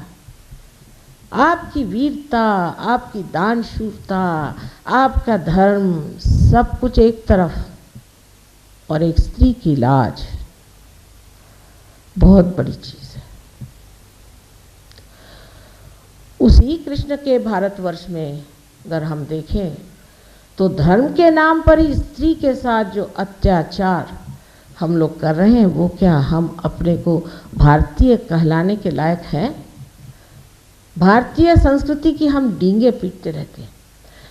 Speaker 4: आपकी वीरता, आपकी दानशूरता, आपका धर्म, सब कुछ एक तरफ, और एक स्त्री की लाज बहुत बड़ी चीज है। उसी कृष्ण के भारतवर्ष में अगर हम देखें तो धर्म के नाम पर ही स्त्री के साथ जो अत्याचार हम लोग कर रहे हैं, वो क्या हम अपने को भारतीय कहलाने के लायक हैं? भारतीय संस्कृति की हम डींगे पीटते रहते हैं,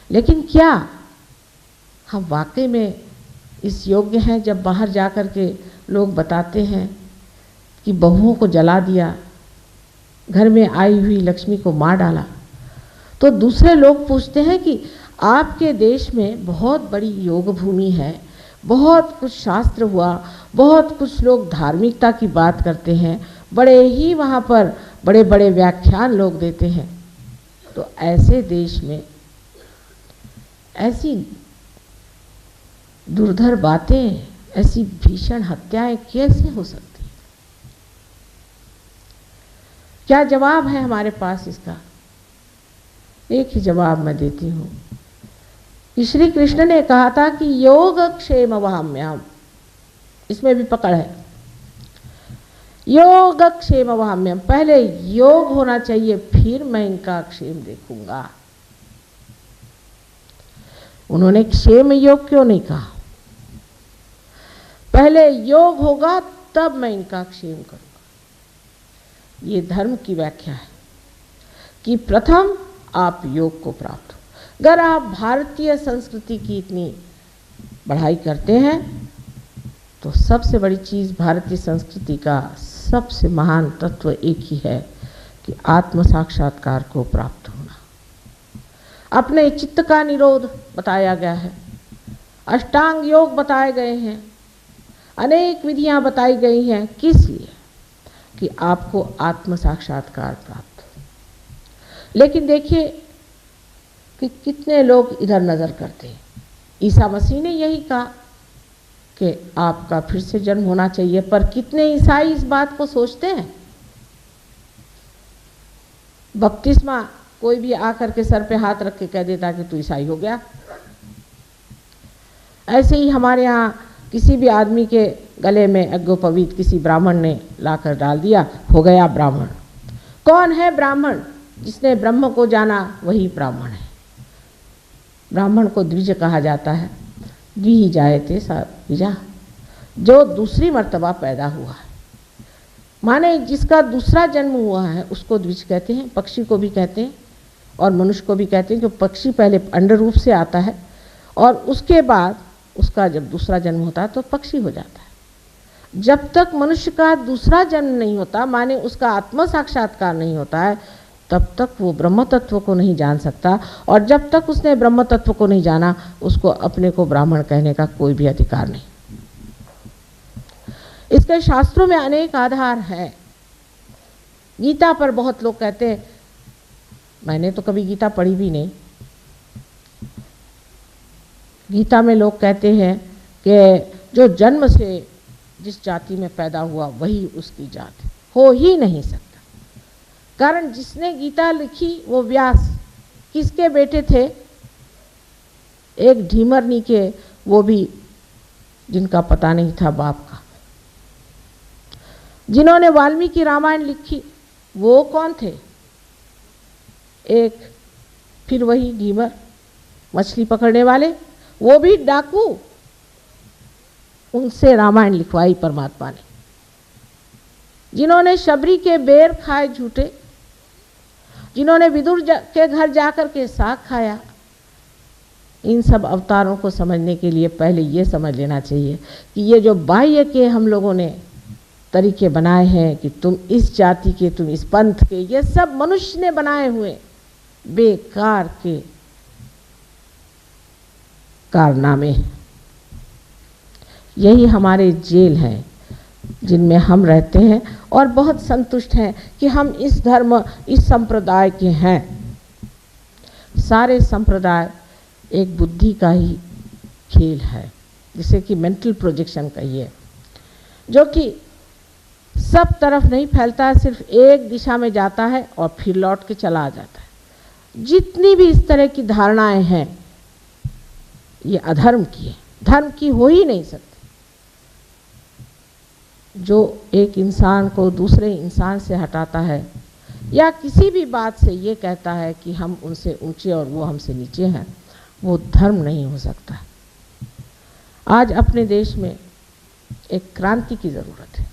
Speaker 4: लेकिन क्या हम वाकई में इस योग्य हैं? जब बाहर जा कर के लोग बताते हैं कि बहुओं को जला दिया, घर में आई हुई लक्ष्मी को मार डाला, तो दूसरे लोग पूछते हैं कि आपके देश में बहुत बड़ी योग भूमि है, बहुत कुछ शास्त्र हुआ, बहुत कुछ लोग धार्मिकता की बात करते हैं, बड़े ही वहाँ पर बड़े बड़े व्याख्यान लोग देते हैं, तो ऐसे देश में ऐसी दुर्धर बातें, ऐसी भीषण हत्याएं कैसे हो सकती हैं? क्या जवाब है हमारे पास इसका? एक ही जवाब मैं देती हूँ कि श्री कृष्ण ने कहा था कि योग क्षेम वहाम्याम, इसमें भी पकड़ है, योग क्षेम वहाम्यम, पहले योग होना चाहिए, फिर मैं इनका क्षेम देखूंगा। उन्होंने क्षेम योग क्यों नहीं कहा? पहले योग होगा तब मैं इनका क्षेम करूंगा। ये धर्म की व्याख्या है कि प्रथम आप योग को प्राप्त हो। अगर आप भारतीय संस्कृति की इतनी बढ़ाई करते हैं तो सबसे बड़ी चीज़ भारतीय संस्कृति का सबसे महान तत्व एक ही है कि आत्म साक्षात्कार को प्राप्त होना। अपने चित्त का निरोध बताया गया है, अष्टांग योग बताए गए हैं, अनेक विधियां बताई गई हैं। किस लिए? कि आपको आत्म साक्षात्कार प्राप्त हो। लेकिन देखिए कि कितने लोग इधर नज़र करते हैं। ईसा मसीह ने यही कहा कि आपका फिर से जन्म होना चाहिए, पर कितने ईसाई इस बात को सोचते हैं? बपतिस्मा कोई भी आकर के सर पे हाथ रख के कह देता कि तू ईसाई हो गया। ऐसे ही हमारे यहाँ किसी भी आदमी के गले में यज्ञोपवीत किसी ब्राह्मण ने लाकर डाल दिया, हो गया ब्राह्मण। कौन है ब्राह्मण? जिसने ब्रह्म को जाना वही ब्राह्मण है। ब्राह्मण को द्विज कहा जाता है, द्वि जायते सा द्विजा, जो दूसरी मर्तबा पैदा हुआ है, माने जिसका दूसरा जन्म हुआ है उसको द्विज कहते हैं। पक्षी को भी कहते हैं और मनुष्य को भी कहते हैं, कि पक्षी पहले अंड रूप से आता है और उसके बाद उसका जब दूसरा जन्म होता है तो पक्षी हो जाता है। जब तक मनुष्य का दूसरा जन्म नहीं होता, माने उसका आत्म साक्षात्कार नहीं होता है, तब तक वो ब्रह्म तत्व को नहीं जान सकता। और जब तक उसने ब्रह्म तत्व को नहीं जाना, उसको अपने को ब्राह्मण कहने का कोई भी अधिकार नहीं। इसके शास्त्रों में अनेक आधार हैं। गीता पर बहुत लोग कहते हैं, मैंने तो कभी गीता पढ़ी भी नहीं। गीता में लोग कहते हैं कि जो जन्म से जिस जाति में पैदा हुआ वही उसकी जाति, हो ही नहीं सकता। कारण जिसने गीता लिखी वो व्यास किसके बेटे थे? एक ढीमरनी के, वो भी जिनका पता नहीं था बाप का। जिन्होंने वाल्मीकि रामायण लिखी वो कौन थे? एक फिर वही ढीमर, मछली पकड़ने वाले, वो भी डाकू। उनसे रामायण लिखवाई परमात्मा ने। जिन्होंने शबरी के बेर खाए झूठे, जिन्होंने विदुर के घर जाकर के साग खाया, इन सब अवतारों को समझने के लिए पहले ये समझ लेना चाहिए कि ये जो बाह्य के हम लोगों ने तरीके बनाए हैं कि तुम इस जाति के, तुम इस पंथ के, ये सब मनुष्य ने बनाए हुए बेकार के कारनामे हैं। यही हमारे जेल हैं जिनमें हम रहते हैं और बहुत संतुष्ट हैं कि हम इस धर्म, इस संप्रदाय के हैं। सारे संप्रदाय एक बुद्धि का ही खेल है, जिसे कि मेंटल प्रोजेक्शन कहिए, जो कि सब तरफ नहीं फैलता है, सिर्फ एक दिशा में जाता है और फिर लौट के चला आ जाता है। जितनी भी इस तरह की धारणाएं हैं ये अधर्म की है, धर्म की हो ही नहीं सकती। जो एक इंसान को दूसरे इंसान से हटाता है या किसी भी बात से ये कहता है कि हम उनसे ऊंचे और वो हमसे नीचे हैं, वो धर्म नहीं हो सकता। आज अपने देश में एक क्रांति की ज़रूरत है,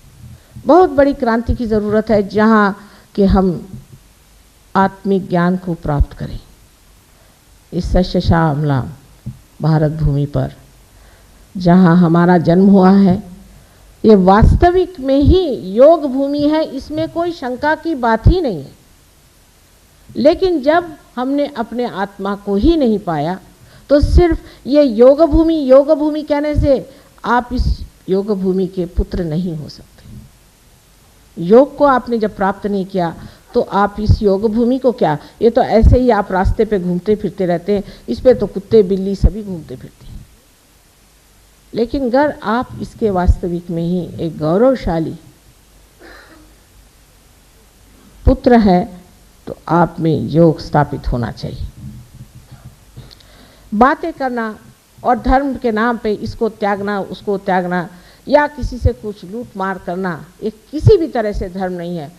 Speaker 4: बहुत बड़ी क्रांति की ज़रूरत है, जहाँ कि हम आत्मिक ज्ञान को प्राप्त करें। इस सस्यश्यामला भारत भूमि पर जहाँ हमारा जन्म हुआ है, ये वास्तविक में ही योग भूमि है, इसमें कोई शंका की बात ही नहीं है। लेकिन जब हमने अपने आत्मा को ही नहीं पाया तो सिर्फ ये योग भूमि कहने से आप इस योग भूमि के पुत्र नहीं हो सकते। योग को आपने जब प्राप्त नहीं किया तो आप इस योग भूमि को क्या, ये तो ऐसे ही आप रास्ते पे घूमते फिरते रहते हैं, इस पे तो कुत्ते बिल्ली सभी घूमते फिरते हैं। लेकिन अगर आप इसके वास्तविक में ही एक गौरवशाली पुत्र है तो आप में योग स्थापित होना चाहिए। बातें करना और धर्म के नाम पे इसको त्यागना उसको त्यागना या किसी से कुछ लूट मार करना, ये किसी भी तरह से धर्म नहीं है।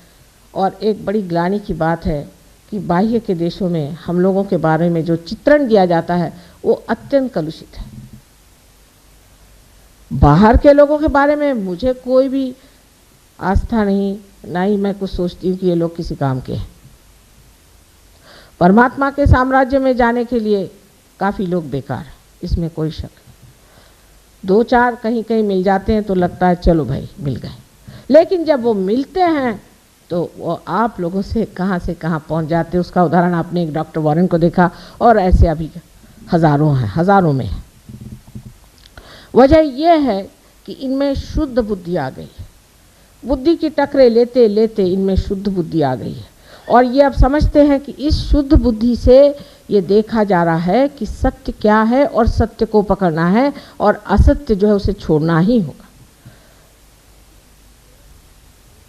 Speaker 4: और एक बड़ी ग्लानि की बात है कि बाह्य के देशों में हम लोगों के बारे में जो चित्रण दिया जाता है वो अत्यंत कलुषित है। बाहर के लोगों के बारे में मुझे कोई भी आस्था नहीं, ना ही मैं कुछ सोचती हूँ कि ये लोग किसी काम के हैं। परमात्मा के साम्राज्य में जाने के लिए काफ़ी लोग बेकार हैं, इसमें कोई शक नहीं। दो चार कहीं कहीं मिल जाते हैं तो लगता है चलो भाई मिल गए, लेकिन जब वो मिलते हैं तो वो आप लोगों से कहाँ पहुँच जाते हैं। उसका उदाहरण आपने एक डॉक्टर वॉरेन को देखा और ऐसे अभी हज़ारों हैं, हज़ारों में है। वजह यह है कि इनमें शुद्ध बुद्धि आ गई है। बुद्धि की टकरे लेते लेते इनमें शुद्ध बुद्धि आ गई है और ये अब समझते हैं कि इस शुद्ध बुद्धि से ये देखा जा रहा है कि सत्य क्या है और सत्य को पकड़ना है और असत्य जो है उसे छोड़ना ही होगा।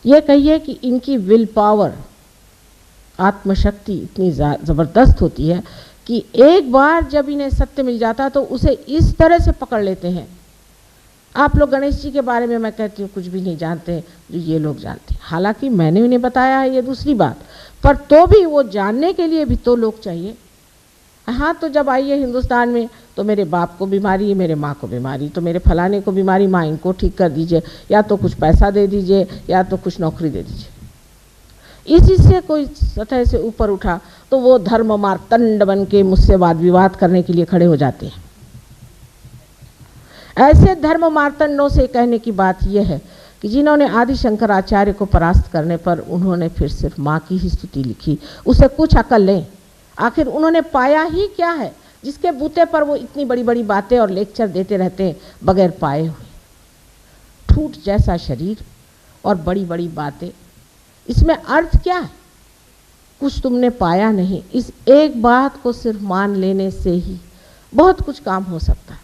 Speaker 4: ये कहिए कि इनकी विल पावर, आत्मशक्ति इतनी ज़बरदस्त होती है कि एक बार जब इन्हें सत्य मिल जाता तो उसे इस तरह से पकड़ लेते हैं। आप लोग गणेश जी के बारे में मैं कहती हूँ कुछ भी नहीं जानते, जो ये लोग जानते हैं। हालांकि मैंने उन्हें बताया है, ये दूसरी बात, पर तो भी वो जानने के लिए भी तो लोग चाहिए। हाँ, तो जब आइए हिंदुस्तान में तो मेरे बाप को बीमारी है, मेरे माँ को बीमारी, तो मेरे फलाने को बीमारी, माँ इनको ठीक कर दीजिए, या तो कुछ पैसा दे दीजिए या तो कुछ नौकरी दे दीजिए। इसी से कोई सतह से ऊपर उठा तो वो धर्म मार्तंड बन के मुझसे वाद विवाद करने के लिए खड़े हो जाते हैं। ऐसे धर्म मार्तंडों से कहने की बात यह है कि जिन्होंने आदि शंकराचार्य को परास्त करने पर उन्होंने फिर सिर्फ माँ की ही स्तुति लिखी, उसे कुछ अकल लें। आखिर उन्होंने पाया ही क्या है जिसके बूते पर वो इतनी बड़ी बड़ी बातें और लेक्चर देते रहते हैं बगैर पाए हुए। ठूठ जैसा शरीर और बड़ी बड़ी बातें, इसमें अर्थ क्या है? कुछ तुमने पाया नहीं। इस एक बात को सिर्फ मान लेने से ही बहुत कुछ काम हो सकता है,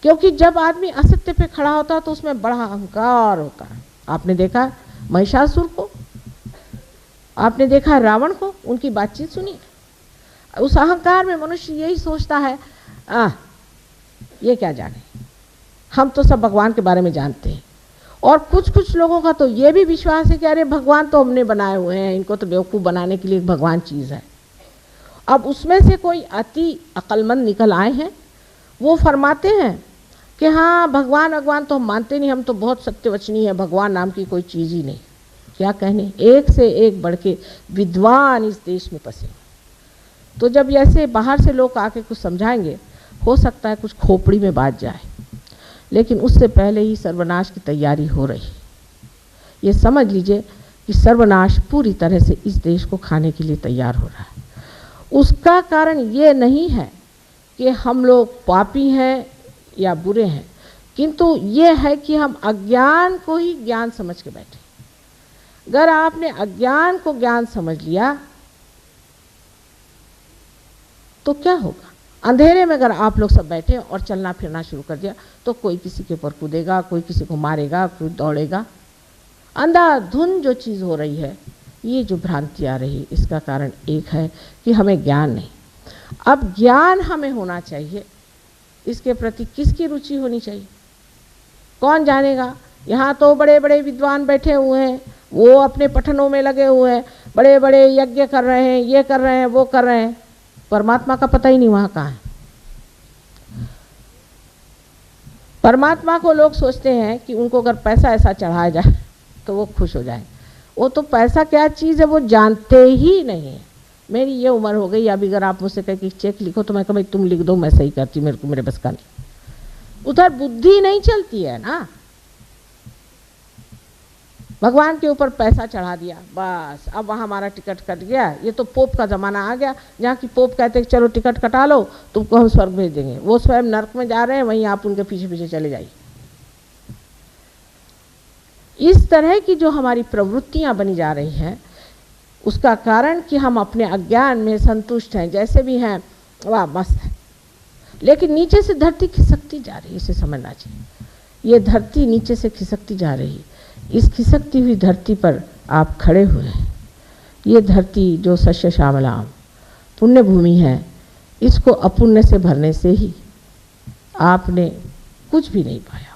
Speaker 4: क्योंकि जब आदमी असत्य पे खड़ा होता है तो उसमें बड़ा अहंकार होता है। आपने देखा महिषासुर को, आपने देखा रावण को, उनकी बातचीत सुनी। उस अहंकार में मनुष्य यही सोचता है ये क्या जाने, हम तो सब भगवान के बारे में जानते हैं। और कुछ लोगों का तो ये भी विश्वास है कि अरे भगवान तो हमने बनाए हुए हैं, इनको तो बेवकूफ़ बनाने के लिए भगवान चीज़ है। अब उसमें से कोई अति अक्लमंद निकल आए हैं, वो फरमाते हैं कि हाँ भगवान तो हम मानते नहीं, हम तो बहुत सत्यवचनी है, भगवान नाम की कोई चीज़ ही नहीं। क्या कहने, एक से एक बढ़ के विद्वान इस देश में पसे। तो जब ऐसे बाहर से लोग आके कुछ समझाएंगे, हो सकता है कुछ खोपड़ी में बात जाए, लेकिन उससे पहले ही सर्वनाश की तैयारी हो रही। ये समझ लीजिए कि सर्वनाश पूरी तरह से इस देश को खाने के लिए तैयार हो रहा है। उसका कारण ये नहीं है कि हम लोग पापी हैं या बुरे हैं, किंतु ये है कि हम अज्ञान को ही ज्ञान समझ के बैठे। अगर आपने अज्ञान को ज्ञान समझ लिया तो क्या होगा, अंधेरे में अगर आप लोग सब बैठे और चलना फिरना शुरू कर दिया तो कोई किसी के ऊपर कूदेगा, कोई किसी को मारेगा, कोई दौड़ेगा। अंधाधुंध जो चीज़ हो रही है, ये जो भ्रांति आ रही है, इसका कारण एक है कि हमें ज्ञान नहीं। अब ज्ञान हमें होना चाहिए, इसके प्रति किसकी रुचि होनी चाहिए, कौन जानेगा। यहाँ तो बड़े बड़े विद्वान बैठे हुए हैं, वो अपने पठनों में लगे हुए हैं, बड़े बड़े यज्ञ कर रहे हैं, ये कर रहे हैं, वो कर रहे हैं, परमात्मा का पता ही नहीं वहाँ कहाँ है। परमात्मा को लोग सोचते हैं कि उनको अगर पैसा ऐसा चढ़ाया जाए तो वो खुश हो जाए। वो तो पैसा क्या चीज़ है वो जानते ही नहीं है। मेरी ये उम्र हो गई, अभी अगर आप मुझसे कहे कि चेक लिखो तो मैं कहूँ भाई तुम लिख दो, मैं सही करती, मेरे बस का नहीं। उधर बुद्धि नहीं चलती है ना। भगवान के ऊपर पैसा चढ़ा दिया, बस अब वहाँ हमारा टिकट कट गया। ये तो पोप का ज़माना आ गया, जहाँ की पोप कहते हैं चलो टिकट कटा लो, तुमको हम स्वर्ग भेज देंगे। वो स्वयं नरक में जा रहे हैं, वहीं आप उनके पीछे पीछे चले जाइए। इस तरह की जो हमारी प्रवृत्तियाँ बनी जा रही हैं, उसका कारण कि हम अपने अज्ञान में संतुष्ट हैं, जैसे भी हैं वाह मस्त है, लेकिन नीचे से धरती खिसकती जा रही है। इसे समझना चाहिए, ये धरती नीचे से खिसकती जा रही है। इस खिसकती हुई धरती पर आप खड़े हुए हैं। ये धरती जो सस्य श्यामलाम पुण्य भूमि है, इसको अपुण्य से भरने से ही आपने कुछ भी नहीं पाया।